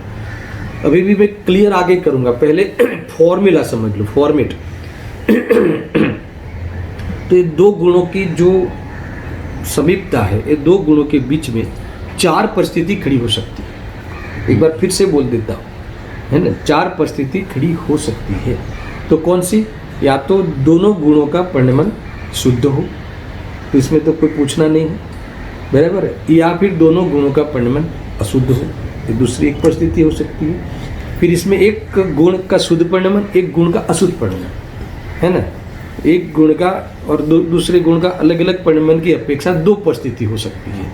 Speaker 1: अभी भी मैं क्लियर आगे करूंगा, पहले फॉर्मूला समझ लो, फॉर्मेट। तो ये 2 गुणों की जो समीपता है, ये 2 गुणों के बीच में 4 परिस्थिति खड़ी हो सकती है। एक बार फिर से बोल देता हूँ, है ना, 4 परिस्थिति खड़ी हो सकती है। तो कौन सी, या तो दोनों गुणों का परिणमन शुद्ध हो, तो इसमें तो कोई पूछना नहीं है, बराबर है, या फिर दोनों गुणों का परिणमन अशुद्ध हो, ये दूसरी एक परिस्थिति हो सकती है। फिर इसमें एक गुण का शुद्ध परिणमन, एक गुण का अशुद्ध परिणमन, है ना, एक गुण का और दूसरे गुण का अलग अलग परिणमन की अपेक्षा 2 परिस्थिति हो सकती है।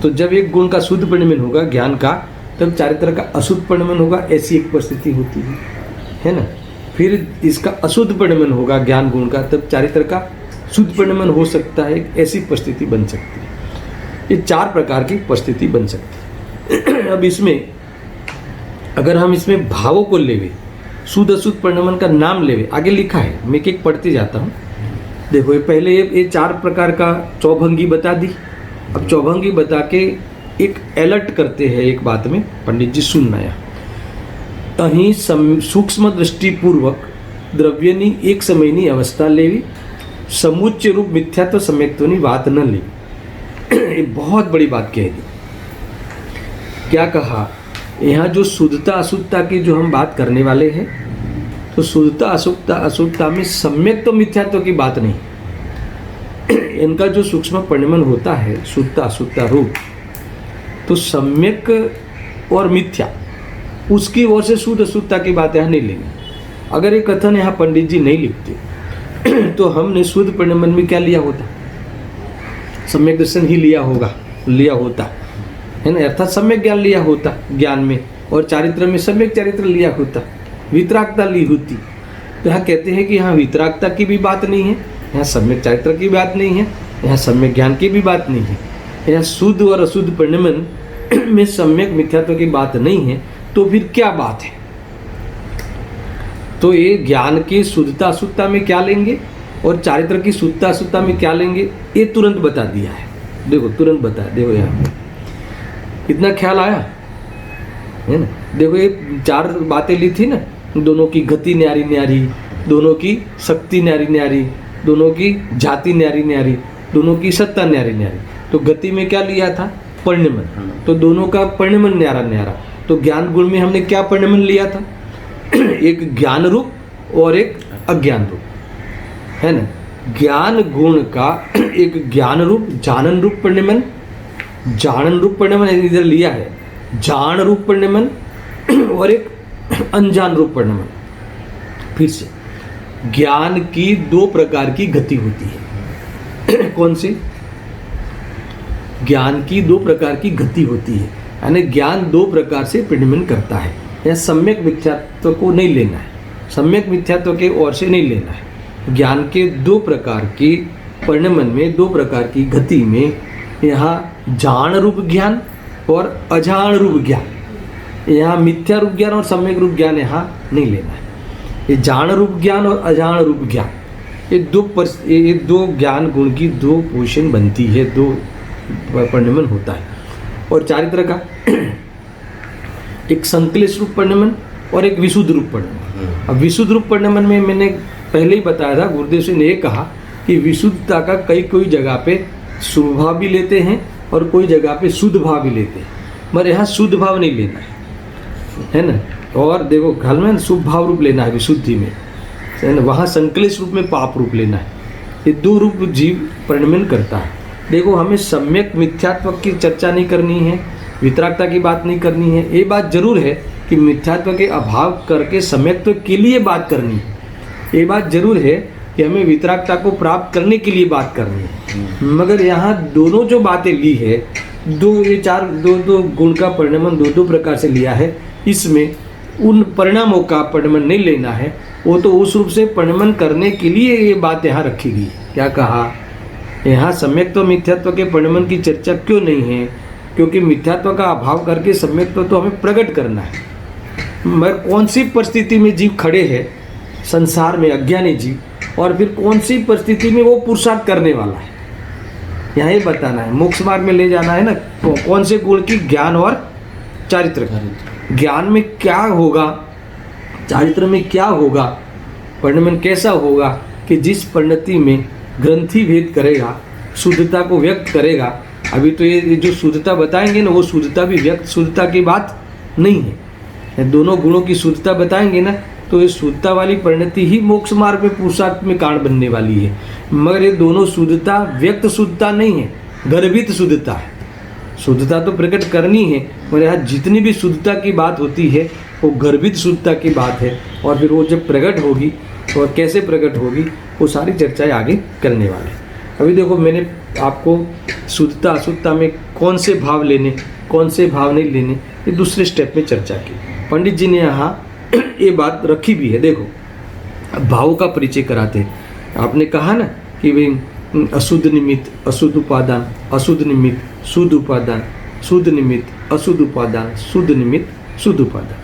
Speaker 1: तो जब एक गुण का शुद्ध परिणमन होगा ज्ञान का, तब चारित्र का अशुद्ध परिणमन होगा, ऐसी एक परिस्थिति होती है ना। फिर इसका अशुद्ध परिणमन होगा ज्ञान गुण का, तब चारित्र का शुद्ध परिणमन हो सकता है, ऐसी परिस्थिति बन सकती है। ये 4 प्रकार की परिस्थिति बन सकती है। अब इसमें अगर हम इसमें भावों को लेवे, शुद्ध अशुद्ध परिणमन का नाम लेवे, आगे लिखा है, मैं एक पढ़ते जाता हूँ। देखो ये पहले ये 4 प्रकार का चौभंगी बता दी। अब चौभंगी बता के एक अलर्ट करते हैं एक बात में, पंडित जी सुनना है। અહીં सूक्ष्म दृष्टिपूर्वक द्रव्यनी एक समयनी अवस्था लेवी, समुच्चय रूप मिथ्यात्व सम्यक्त्वनी बात न लेवी। ये बहुत बड़ी बात कह दी। क्या कहा, यहाँ जो शुद्धता अशुद्धता की जो हम बात करने वाले हैं, तो शुद्धता अशुद्धता में सम्यक्त्व मिथ्यात्व की बात नहीं। इनका जो सूक्ष्म परिणमन होता है शुद्धता अशुद्धता रूप, तो सम्यक और मिथ्या, उसकी ओर से शुद्ध अशुद्धता की बात यहाँ नहीं लेंगे। अगर ये कथन यहाँ पंडित जी नहीं लिखते तो हमने शुद्ध परिणमन में क्या लिया होता, सम्यक दर्शन ही लिया होता, है ना, अर्थात सम्यक ज्ञान लिया होता ज्ञान में, और चारित्र में सम्यक चारित्र लिया होता, वितरागता ली होती। तो यहाँ कहते हैं कि यहाँ वितरागता की भी बात नहीं है, यहाँ सम्यक चारित्र की बात नहीं है, यहाँ सम्यक ज्ञान की भी बात नहीं है, यहाँ शुद्ध और अशुद्ध परिणमन में सम्यक मिथ्यात्व की बात नहीं है। तो फिर क्या बात है, तो ये ज्ञान की शुद्धता अशुद्धता में क्या लेंगे और चारित्र की शुद्धता अशुद्धता में क्या लेंगे, ये तुरंत बता दिया है। देखो तुरंत बता, देखो यहाँ इतना ख्याल आया है ना। देखो ये 4 बातें ली थी ना, दोनों की गति न्यारी न्यारी, दोनों की शक्ति न्यारी न्यारी, दोनों की जाति न्यारी न्यारी, दोनों की सत्ता न्यारी न्यारी। तो गति में क्या लिया था, परिणमन, तो दोनों का परिणमन न्यारा न्यारा। तो ज्ञान गुण में हमने क्या परिणमन लिया था, एक ज्ञान रूप और एक अज्ञान रूप, है ना। ज्ञान गुण का एक ज्ञान रूप जानन रूप परिणमन, जानन रूप परिणमन इधर लिया है, जान रूप परिणमन और एक अनजान रूप परिणमन। फिर से ज्ञान की 2 प्रकार की गति होती है। कौन सी, ज्ञान की 2 प्रकार की गति होती है, यानी ज्ञान 2 प्रकार से परिणमन करता है। यह सम्यक मिथ्यात्व को नहीं लेना है, सम्यक मिथ्यात्व के ओर से नहीं लेना है। ज्ञान के 2 प्रकार की परिणमन में, 2 प्रकार की गति में, यहाँ जान रूप ज्ञान और अजान रूप ज्ञान, यहाँ मिथ्या रूप ज्ञान और सम्यक रूप ज्ञान यहाँ नहीं लेना है। ये जान रूप ज्ञान और अजान रूप ज्ञान, ये 2 ज्ञान गुण की 2 पोजीशन बनती है, 2 परिणमन होता है। और चारित्र का एक संक्लेश रूप परिणमन और एक विशुद्ध रूप परिणमन। अब विशुद्ध रूप परिणमन में मैंने पहले ही बताया था, गुरुदेव जी ने ये कहा कि विशुद्धता का कोई जगह पे शुभ भाव भी लेते हैं और कोई जगह पे शुद्ध भाव भी लेते हैं, मगर यहाँ शुद्ध भाव नहीं लेना है ना। और देखो काल में शुभ भाव रूप लेना है विशुद्धि में, है ना। वहाँ संक्लेश रूप में पाप रूप लेना है। ये दो रूप जीव परिणमन करता है। देखो हमें सम्यक मिथ्यात्व की चर्चा नहीं करनी है, वितरागता की बात नहीं करनी है। ये बात जरूर है कि मिथ्यात्व के अभाव करके सम्यक्त्व के लिए बात करनी है। ये बात जरूर है कि हमें वितरागता को प्राप्त करने के लिए बात करनी है। मगर यहाँ दोनों जो बातें ली है, दो गुण का परिणमन दो प्रकार से लिया है। इसमें उन परिणामों का परिणमन नहीं लेना है, वो तो उस रूप से परिणमन करने के लिए ये बात यहाँ रखी गई। क्या कहा यहाँ सम्यक्त्व मिथ्यात्व के परिणमन की चर्चा क्यों नहीं है? क्योंकि मिथ्यात्व का अभाव करके सम्यक्त्व तो हमें प्रकट करना है। मगर कौन सी परिस्थिति में जीव खड़े हैं संसार में, अज्ञानी जीव, और फिर कौन सी परिस्थिति में वो पुरुषार्थ करने वाला है, यहाँ ये बताना है। मोक्ष मार्ग में ले जाना है ना। कौन से गुण की? ज्ञान और चारित्र। ज्ञान में क्या होगा, चारित्र में क्या होगा, परिणमन कैसा होगा कि जिस परिणति में ग्रंथि भेद करेगा, शुद्धता को व्यक्त करेगा। अभी तो ये जो शुद्धता बताएंगे ना, वो शुद्धता भी व्यक्त शुद्धता की बात नहीं है। दोनों गुणों की शुद्धता बताएंगे ना, तो ये शुद्धता वाली परिणति ही मोक्ष मार्ग में पुरुषार्थ में कारण बनने वाली है। मगर ये दोनों शुद्धता व्यक्त शुद्धता नहीं है, गर्भित शुद्धता है। शुद्धता तो प्रकट करनी है, मगर यहाँ जितनी भी शुद्धता की बात होती है वो गर्भित शुद्धता की बात है। और फिर वो जब प्रकट होगी और कैसे प्रकट होगी, वो सारी चर्चाएं आगे करने वाले। अभी देखो मैंने आपको शुद्धता अशुद्धता में कौन से भाव लेने, कौन से भाव नहीं लेने, ये दूसरे स्टेप में चर्चा की। पंडित जी ने यहाँ ये बात रखी भी है। देखो अब भावों का परिचय कराते हैं। आपने कहा ना कि भाई अशुद्ध निमित्त, अशुद्ध उपादान, अशुद्ध निमित्त, शुद्ध उपादान, शुद्ध निमित्त, अशुद्ध उपादान, शुद्ध निमित्त, शुद्ध उपादान,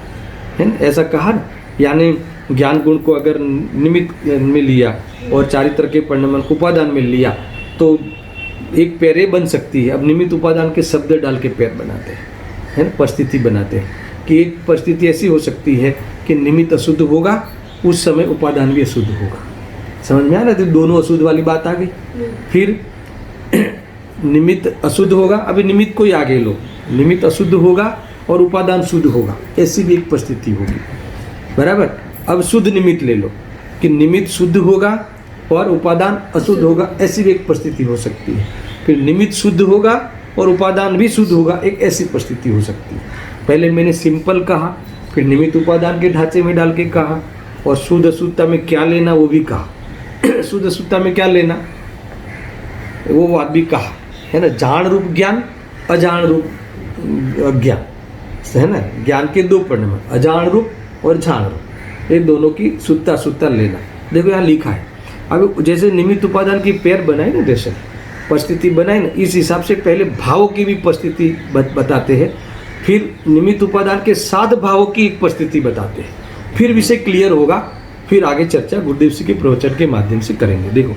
Speaker 1: है ना। ऐसा कहा ना। यानी ज्ञान गुण को अगर निमित्त में लिया और चारित्र के परिणमन को उपादान में लिया तो एक पैरे बन सकती है। अब निमित्त उपादान के शब्द डाल के पैर बनाते हैं, है ना, परिस्थिति बनाते हैं कि एक परिस्थिति ऐसी हो सकती है कि निमित्त अशुद्ध होगा, उस समय उपादान भी अशुद्ध होगा। समझ में आ रहा है? तो दोनों अशुद्ध वाली बात आ गई। फिर निमित्त अशुद्ध होगा, अभी निमित्त को ही आगे लो, निमित्त अशुद्ध होगा और उपादान शुद्ध होगा, ऐसी भी एक परिस्थिति होगी, बराबर। अब शुद्ध निमित्त ले लो कि निमित्त शुद्ध होगा और उपादान अशुद्ध होगा, ऐसी भी एक परिस्थिति हो सकती है। फिर निमित्त शुद्ध होगा और उपादान भी शुद्ध होगा, एक ऐसी परिस्थिति हो सकती है। पहले मैंने सिंपल कहा, फिर निमित्त उपादान के ढांचे में डाल के कहा, और शुद्ध अशुद्धता में क्या लेना वो भी कहा। शुद्ध अशुद्धता में क्या लेना वो बात भी कहा, है ना। जान रूप ज्ञान, अजान रूप अज्ञान, है ना। ज्ञान के दो परिणाम, अजान रूप और जान रूप, ये दोनों की शुद्धता अशुद्धता लेना। देखो यहाँ लिखा है। अब जैसे निमित्त उपादान की पैर बनाई ना, जैसे परिस्थिति बनाई ना, इस हिसाब से पहले भावों की भी परिस्थिति बताते हैं, फिर निमित्त उपादान के साथ भावों की एक परिस्थिति बताते हैं, फिर विषय क्लियर होगा। फिर आगे चर्चा गुरुदेव जी के प्रवचन के माध्यम से करेंगे। देखो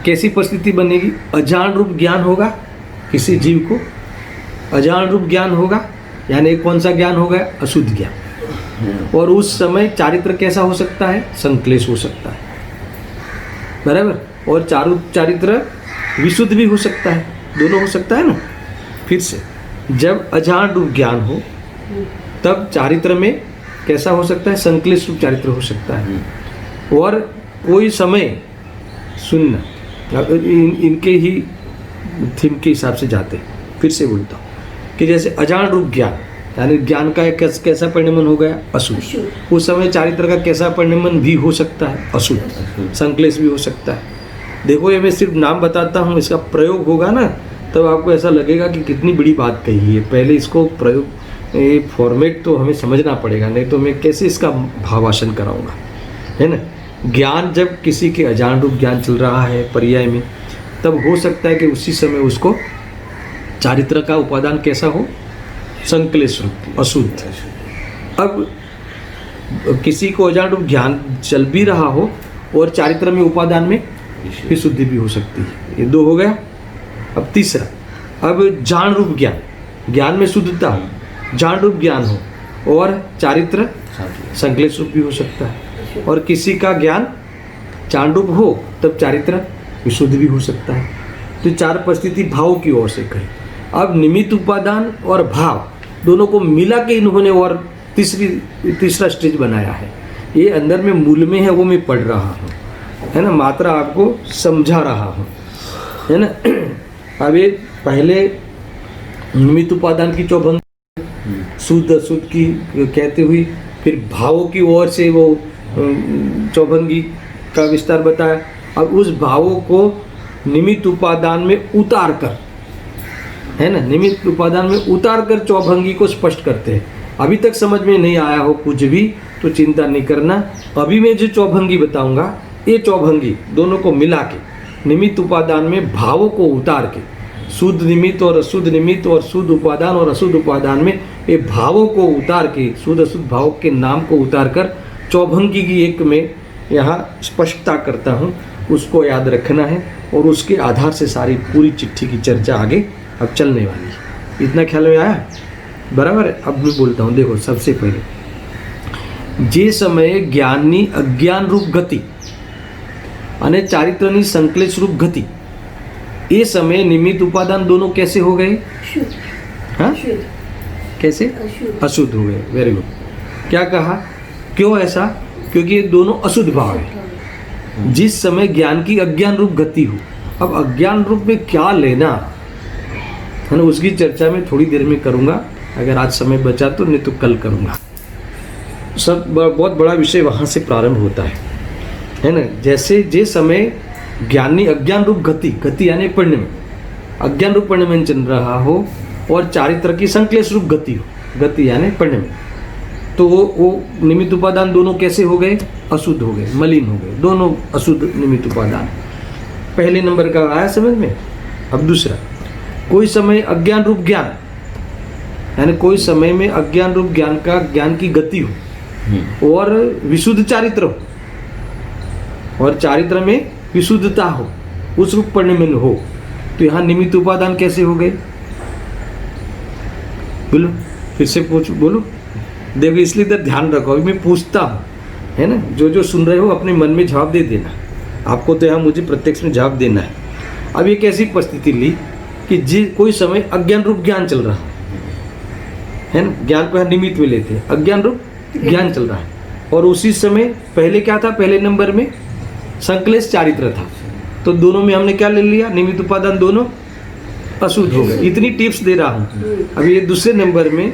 Speaker 1: कैसी परिस्थिति बनेगी। अजान रूप ज्ञान होगा, किसी जीव को अजान रूप ज्ञान होगा, यानी कौन सा ज्ञान होगा? अशुद्ध ज्ञान। और उस समय चारित्र कैसा हो सकता है? संक्लेश हो सकता है, बराबर। और चारित्र विशुद्ध भी हो सकता है, दोनों हो सकता है ना। फिर से जब अजान रूप ज्ञान हो तब चारित्र में कैसा हो सकता है? संक्लेश रूप चारित्र हो सकता है। और कोई समय सुनना, इनके ही थीम के हिसाब से जाते हैं। फिर से बोलता हूँ कि जैसे अजान रूप ज्ञान, यानी ज्ञान का कैसा परिणमन हो गया? अशुद्ध। उस समय चारित्र का कैसा परिणमन भी हो सकता है? अशुद्ध। संक्लेश भी हो सकता है। देखो ये मैं सिर्फ नाम बताता हूँ, इसका प्रयोग होगा ना तब आपको ऐसा लगेगा कि कितनी बड़ी बात कही है। पहले इसको प्रयोग, ये फॉर्मेट तो हमें समझना पड़ेगा, नहीं तो मैं कैसे इसका भावासन कराऊंगा, है ना। ज्ञान जब किसी के अजान रूप ज्ञान चल रहा है पर्याय में, तब हो सकता है कि उसी समय उसको चारित्र का उपादान कैसा हो? संक्लेश रूप, अशुद्ध। अब किसी को अजान रूप ज्ञान चल भी रहा हो और चारित्र में उपादान में विशुद्धि भी हो सकती है। ये दो हो गया। अब तीसरा, अब जान रूप ज्ञान, ज्ञान में शुद्धता हो, जान रूप ज्ञान हो, और चारित्र संक्लेश रूप भी हो सकता है। और किसी का ज्ञान जान रूप हो तब चारित्र विशुद्ध भी हो सकता है। तो चार परिस्थिति भाव की ओर से कही। अब निमित्त उपादान और भाव दोनों को मिला के इन्होंने और तीसरा स्टेज बनाया है। ये अंदर में मूल में है, वो मैं पढ़ रहा हूँ, है ना, मात्रा आपको समझा रहा हूँ, है ना। अब ये पहले निमित्त उपादान की चौभंगी, शुद्ध अशुद्ध की कहते हुए, फिर भावों की ओर से वो चौभंगी का विस्तार बताया। अब उस भावों को निमित्त उपादान में उतार कर, है ना, निमित्त उपादान में उतार कर चौभंगी को स्पष्ट करते हैं। अभी तक समझ में नहीं आया हो कुछ भी तो चिंता नहीं करना। अभी मैं जो चौभंगी बताऊंगा, ये चौभंगी दोनों को मिला के निमित्त उपादान में भावों को उतार के, शुद्ध निमित्त और अशुद्ध निमित्त और शुद्ध उपादान और अशुद्ध उपादान में ये भावों को उतार के, शुद्ध अशुद्ध भाव के नाम को उतार कर चौभंगी की एक में यहाँ स्पष्टता करता हूँ। उसको याद रखना है और उसके आधार से सारी पूरी चिट्ठी की चर्चा आगे अब चलने वाली है। इतना ख्याल में आया? बराबर है। अब मैं बोलता हूँ, देखो, सबसे पहले जे समय ज्ञाननी अज्ञान रूप गति અને ચારિત્રની સંકલેશ रूप गति, ये समय निमित्त उपादान दोनों कैसे हो गए? हाँ, कैसे? अशुद्ध हो गए। Very good. क्या कहा? क्यों ऐसा? क्योंकि ये दोनों अशुद्ध भाव है। जिस समय ज्ञान की अज्ञान रूप गति हो, अब अज्ञान रूप में क्या लेना है ना, उसकी चर्चा मैं थोड़ी देर में करूंगा, अगर आज समय बचा तो, नहीं तो कल करूंगा। सब बहुत बड़ा विषय वहां से प्रारंभ होता है ना। जैसे जे समय ज्ञानी अज्ञान रूप गति, गति यानी परिणय, अज्ञान रूप परिणय में चल रहा हो और चारित्र की संक्लेश रूप गति हो, गति यानी परिणय, तो वो निमित्त उपादान दोनों कैसे हो गए? अशुद्ध हो गए, मलिन हो गए, दोनों अशुद्ध निमित्त उपादान। पहले नंबर का आया समझ में। अब दूसरा, कोई समय अज्ञान रूप ज्ञान, यानी कोई समय में अज्ञान रूप ज्ञान का, ज्ञान की गति हो और विशुद्ध चारित्र हो, और चारित्र में विशुद्धता हो, उस रूप परिणय हो, तो यहाँ निमित्त उपादान कैसे हो गए? बोलो, फिर से पूछो, बोलो। देखो, इसलिए इधर ध्यान रखो, अभी मैं पूछता हूँ, है ना। जो जो सुन रहे हो अपने मन में जवाब दे देना। आपको तो यहाँ मुझे प्रत्यक्ष में जवाब देना है। अब एक ऐसी परिस्थिति ली कि कोई समय अज्ञान रूप ज्ञान चल रहा है ना, ज्ञान को यहाँ निमित्त में लेते हैं, अज्ञान रूप ज्ञान चल रहा है, और उसी समय पहले क्या था? पहले नंबर में संक्लेश चारित्र था, तो दोनों में हमने क्या ले लिया? निमित्त उपादान दोनों अशुद्ध हो गए। इतनी टिप्स दे रहा हूँ। अभी ये दूसरे नंबर में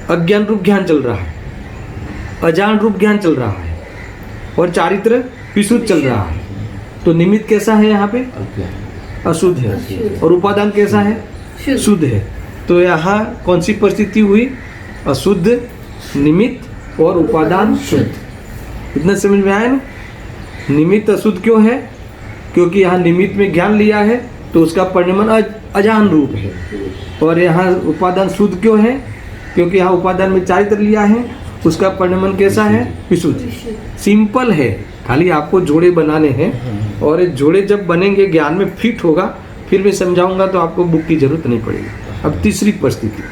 Speaker 1: अज्ञान रूप ज्ञान चल रहा है, अजान रूप ज्ञान चल रहा है, और चारित्र विशुद्ध चल रहा है, तो निमित्त कैसा है यहाँ पे? अशुद्ध है, और उपादान कैसा है? शुद्ध है। तो यहाँ कौन सी परिस्थिति हुई? अशुद्ध निमित्त और उपादान शुद्ध। इतना समझ में आया ना? निमित्त अशुद्ध क्यों है? क्योंकि यहाँ निमित्त में ज्ञान लिया है तो उसका परिणमन अजान रूप है, और यहाँ उपादान शुद्ध क्यों है? क्योंकि यहाँ उपादान में चारित्र लिया है, उसका परिणमन कैसा है? विशुद्ध। सिंपल है, खाली आपको जोड़े बनाने हैं, और जोड़े जब बनेंगे ज्ञान में फिट होगा, फिर मैं समझाऊंगा तो आपको बुक की जरूरत नहीं पड़ेगी। अब तीसरी परिस्थिति,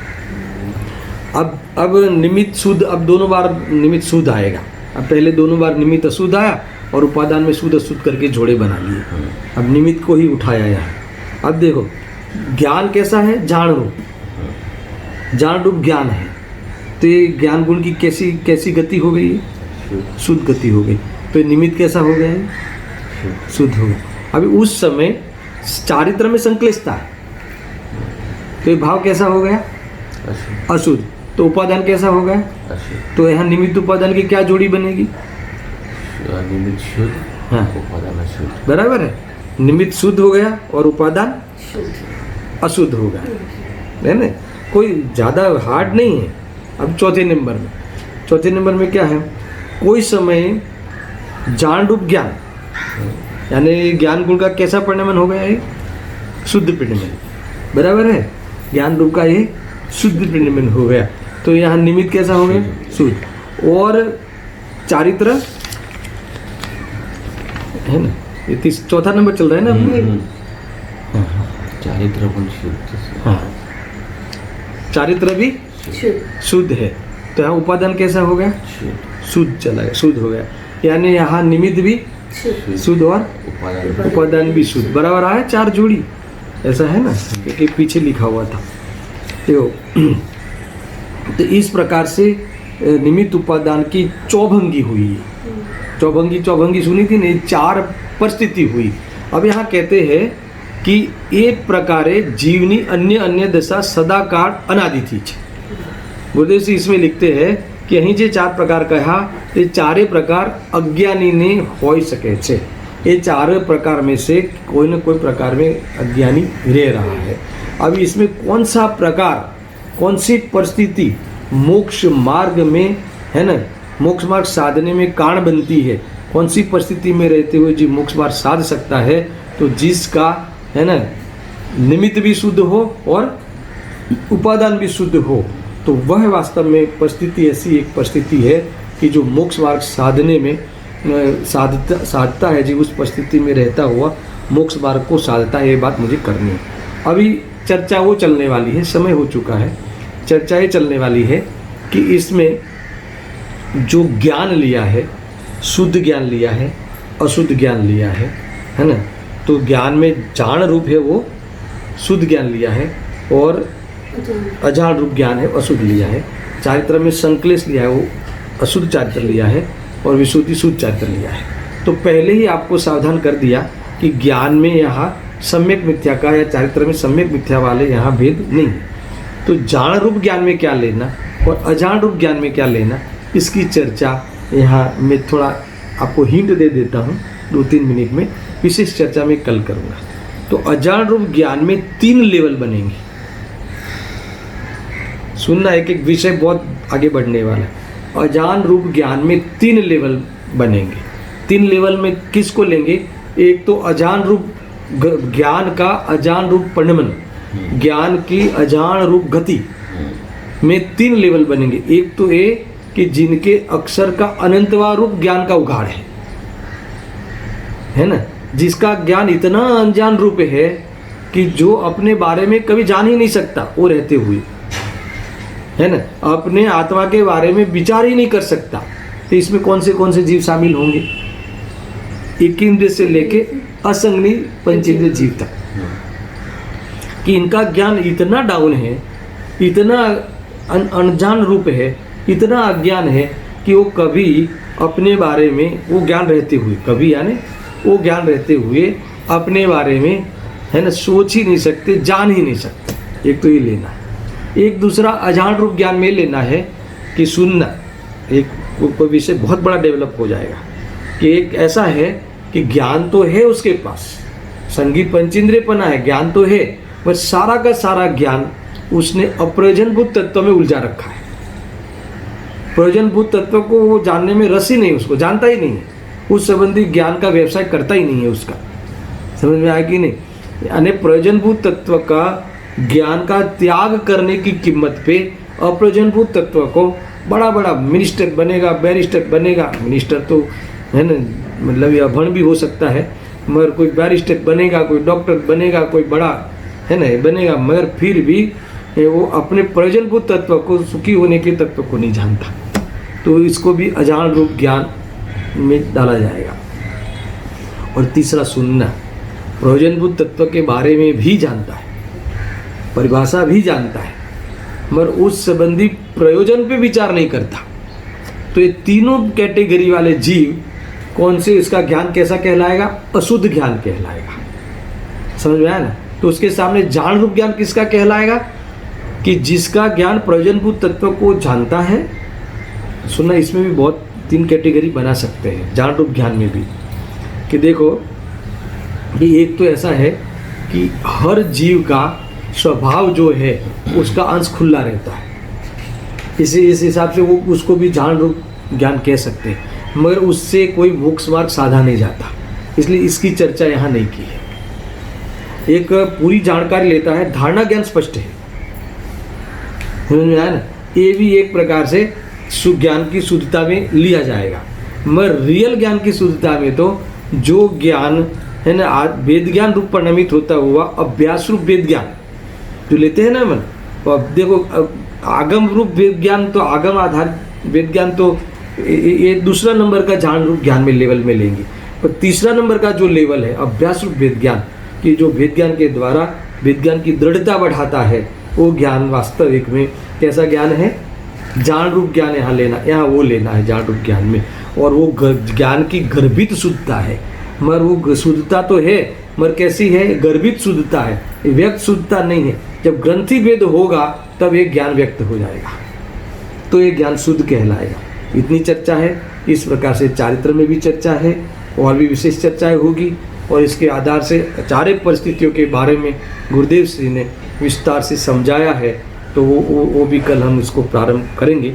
Speaker 1: अब निमित्त शुद्ध, अब दोनों बार निमित्त शुद्ध आएगा। अब पहले दोनों बार निमित्त अशुद्ध आया और उपादान में शुद्ध अशुद्ध करके जोड़े बना लिए। अब निमित्त को ही उठाया यहाँ। अब देखो, ज्ञान कैसा है? जान रूप, जान रूप ज्ञान है, तो ये ज्ञान गुण की कैसी कैसी गति हो गई? शुद्ध गति हो गई। तो निमित्त कैसा हो गया है? शुद्ध हो गया। अभी उस समय चारित्र में संक्लेशता है, तो ये भाव कैसा हो गया? अशुद्ध। तो उपादान कैसा हो गया? तो यहाँ निमित्त उपादान की क्या जोड़ी बनेगी?
Speaker 2: निमित्त शुद्ध,
Speaker 1: हाँ,
Speaker 2: उपादान अशुद्ध।
Speaker 1: बराबर है। निमित्त शुद्ध हो गया और उपादान अशुद्ध हो गया, है ना। कोई ज़्यादा हार्ड नहीं है। अब चौथे नंबर में क्या है? कोई समय जान रूप ज्ञान, यानी ज्ञान गुण का कैसा परिणमन हो गया है? शुद्ध परिणमन, बराबर है। ज्ञान रूप का ये शुद्ध परिणमन हो गया, तो यहाँ निमित्त कैसा हो गया? शुद्ध। और चारित्र है ना, ये चौथा नंबर चल रहा है ना अपने।
Speaker 2: चारित्र गुण शुद्ध।
Speaker 1: हाँ, चारित्र भी शुद्ध है, तो यहाँ उपादान कैसा हो गया? शुद्ध चला गया, शुद्ध हो गया। यानी यहाँ निमित्त भी शुद्ध और उपादान भी शुद्ध, बराबर आया 4 जोड़ी, ऐसा है ना, क्योंकि पीछे लिखा हुआ था। तो इस प्रकार से निमित्त उपादान की चौभंगी हुई है। चौभंगी सुनी थी नहीं, 4 परिस्थिति हुई। अब यहाँ कहते हैं कि एक प्रकारे जीवनी अन्य अन्य दशा सदाकाल अनादि थी। गुरुदेव जी इसमें लिखते हैं कि અહીં જે 4 પ્રકાર કહ્યા તે ચારે પ્રકાર અજ્ઞાનીને હોઈ શકે છે। ये 4 प्रकार में से कोई न कोई प्रकार में अज्ञानी रह रहा है। अब इसमें कौन सा प्रकार, कौन सी परिस्थिति मोक्ष मार्ग में है ना, मोक्ष मार्ग साधने में कारण बनती है, कौन सी परिस्थिति में रहते हुए जी मोक्ष मार्ग साध सकता है? तो जिसका है ना निमित्त भी शुद्ध हो और उपादान भी शुद्ध हो, तो वह वास्तव में परिस्थिति ऐसी एक परिस्थिति है कि जो मोक्ष मार्ग साधने में साधता है जी, उस परिस्थिति में रहता हुआ मोक्ष मार्ग को साधता है। ये बात मुझे करनी है। अभी चर्चा वो चलने वाली है, समय हो चुका है, चर्चा ये चलने वाली है कि इसमें जो ज्ञान लिया है, शुद्ध ज्ञान लिया है, अशुद्ध ज्ञान लिया है ना, तो ज्ञान में जान रूप है वो शुद्ध ज्ञान लिया है, और अजान रूप ज्ञान है अशुद्ध लिया है। चारित्र में संक्लेश लिया है वो अशुद्ध चारित्र लिया है, और विशुद्धि शुद्ध चारित्र लिया है। तो पहले ही आपको सावधान कर दिया कि ज्ञान में यहाँ सम्यक मिथ्या का या चारित्र में सम्यक मिथ्या वाले यहाँ भेद नहीं है। तो जान रूप ज्ञान में क्या लेना और अजान रूप ज्ञान में क्या लेना, इसकी चर्चा यहाँ मैं थोड़ा आपको हिंट दे देता हूँ 2-3 मिनट में। विशेष चर्चा में कल करूँगा। तो अजान रूप ज्ञान में 3 लेवल बनेंगे। सुनना, एक एक विषय बहुत आगे बढ़ने वाला है। अजान रूप ज्ञान में 3 लेवल बनेंगे। 3 लेवल में किसको लेंगे? एक तो अजान रूप ज्ञान का अजान रूप परिणमन, ज्ञान की अजान रूप गति में 3 लेवल बनेंगे। एक तो ये कि जिनके अक्षर का अनंतवा रूप ज्ञान का उघाड़ है ना, जिसका ज्ञान इतना अनजान रूप है कि जो अपने बारे में कभी जान ही नहीं सकता वो रहते हुए, है ना, अपने आत्मा के बारे में विचार ही नहीं कर सकता। तो इसमें कौन से जीव शामिल होंगे? एक इंद्रिय से लेके असंगनी पंचेंद्रिय जीव तक, कि इनका ज्ञान इतना डाउन है, इतना अनजान रूप है, इतना अज्ञान है कि वो कभी अपने बारे में वो ज्ञान रहते हुए, कभी यानी वो ज्ञान रहते हुए अपने बारे में है ना सोच ही नहीं सकते, जान ही नहीं सकते। एक तो ये लेना है। एक दूसरा अजान रूप ज्ञान में लेना है कि सुनना, एक कोई विषय बहुत बड़ा डेवलप हो जाएगा कि एक ऐसा है कि ज्ञान तो है उसके पास, संगीत पंचेंद्रियपना है, ज्ञान तो है, पर सारा का सारा ज्ञान उसने अप्रयोजनभूत तत्व में उलझा रखा है। प्रयोजनभूत तत्व को वो जानने में रस ही नहीं, उसको जानता ही नहीं है, उस संबंधी ज्ञान का व्यवसाय करता ही नहीं है उसका। समझ में आया कि नहीं? यानी प्रयोजनभूत तत्व का ज्ञान का त्याग करने की कीमत पे अप्रयोजनभूत तत्व को बड़ा बड़ा मिनिस्टर बनेगा, बैरिस्टर बनेगा। मिनिस्टर तो है ना, मतलब ये अभण भी हो सकता है, मगर कोई बैरिस्टर बनेगा, कोई डॉक्टर बनेगा, कोई बड़ा है ना बनेगा, मगर फिर भी वो अपने प्रयोजनभूत तत्व को, सुखी होने के तत्व को नहीं जानता। तो इसको भी अजान रूप ज्ञान में डाला जाएगा। और तीसरा सुनना, प्रयोजनभूत तत्व के बारे में भी जानता है, परिभाषा भी जानता है, मगर उस संबंधी प्रयोजन पे विचार नहीं करता। तो ये तीनों कैटेगरी वाले जीव कौन से, इसका ज्ञान कैसा कहलाएगा? अशुद्ध ज्ञान कहलाएगा। समझ में आया ना? तो उसके सामने जान रूप ज्ञान किसका कहलाएगा? कि जिसका ज्ञान प्रयोजनभूत तत्व को जानता है। सुनना, इसमें भी बहुत 3 कैटेगरी बना सकते हैं जान रूप ज्ञान में भी। कि देखो कि एक तो ऐसा है कि हर जीव का स्वभाव जो है उसका अंश खुला रहता है, इस हिसाब से वो उसको भी जान रूप ज्ञान कह सकते हैं, मगर उससे कोई मोक्ष मार्ग साधा नहीं जाता, इसलिए इसकी चर्चा यहाँ नहीं की है। एक पूरी जानकारी लेता है, धारणा ज्ञान स्पष्ट है, समझ में आया ना? ये भी एक प्रकार से ज्ञान की शुद्धता में लिया जाएगा, मगर रियल ज्ञान की शुद्धता में तो जो ज्ञान है ना वेद ज्ञान रूप परिणमित होता हुआ अभ्यास रूप वेद ज्ञान जो लेते हैं ना मन, अब देखो, आगम रूप वेद ज्ञान तो आगम आधारित वेद ज्ञान तो ये दूसरा नंबर का जान रूप ज्ञान में लेवल में लेंगे। और तीसरा नंबर का जो लेवल है अभ्यास रूप वेद ज्ञान, कि जो वेद ज्ञान के द्वारा वेद ज्ञान की दृढ़ता बढ़ाता है, वो ज्ञान वास्तविक में कैसा ज्ञान है? जान रूप ज्ञान यहाँ लेना, यहाँ वो लेना है जान रूप ज्ञान में। और वो ज्ञान की गर्भित शुद्धता है, मगर वो शुद्धता तो है, मगर कैसी है? गर्भित शुद्धता है, व्यक्त शुद्धता नहीं है। जब ग्रंथि वेद होगा तब एक ज्ञान व्यक्त हो जाएगा, तो ये ज्ञान शुद्ध कहलाएगा। इतनी चर्चा है। इस प्रकार से चारित्र में भी चर्चा है, और भी विशेष चर्चाएं होगी, और इसके आधार से चारे परिस्थितियों के बारे में गुरुदेव श्री ने विस्तार से समझाया है। तो वो भी कल हम इसको प्रारंभ करेंगे।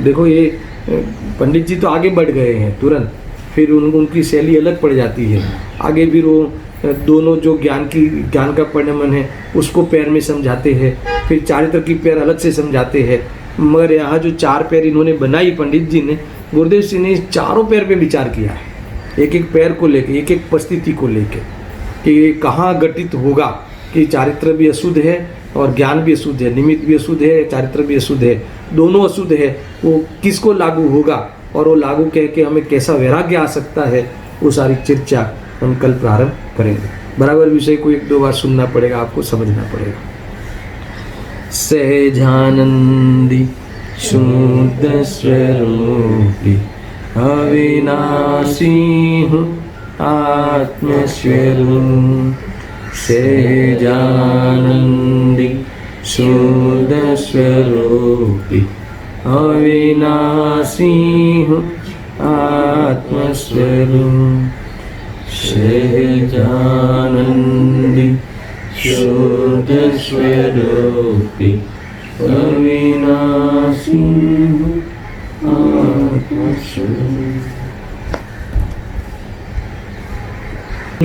Speaker 1: देखो, ये पंडित जी तो आगे बढ़ गए हैं तुरंत, फिर उनकी शैली अलग पड़ जाती है। आगे भी वो दोनों जो ज्ञान का परिणमन है उसको पैर में समझाते हैं, फिर चारित्र की पैर अलग से समझाते हैं। मगर यहाँ जो चार पैर इन्होंने बनाई पंडित जी ने, गुरुदेव श्री ने चारों पैर पे विचार किया है, एक एक पैर को लेके, एक एक परिस्थिति को लेके, कि कहाँ घटित होगा कि चारित्र भी अशुद्ध है और ज्ञान भी अशुद्ध है, निमित्त भी अशुद्ध है, चारित्र भी अशुद्ध है, दोनों अशुद्ध है, वो किसको लागू होगा और वो लागू कह के हमें कैसा वैराग्य आ सकता है, वो सारी चर्चा हम कल प्रारंभ करेंगे। बराबर विषय को एक दो बार सुनना पड़ेगा, आपको समझना पड़ेगा। सहजानंदी शुद्ध स्वरूपी अविनाशी हूँ आत्मस्वरूप, सहजानंदी शुद्ध स्वरूपी अविनाशी हूँ आत्मस्वरूप, सहजानंदी शुद्ध स्वरूपी अविनाशी हूँ आत्मस्वरूप।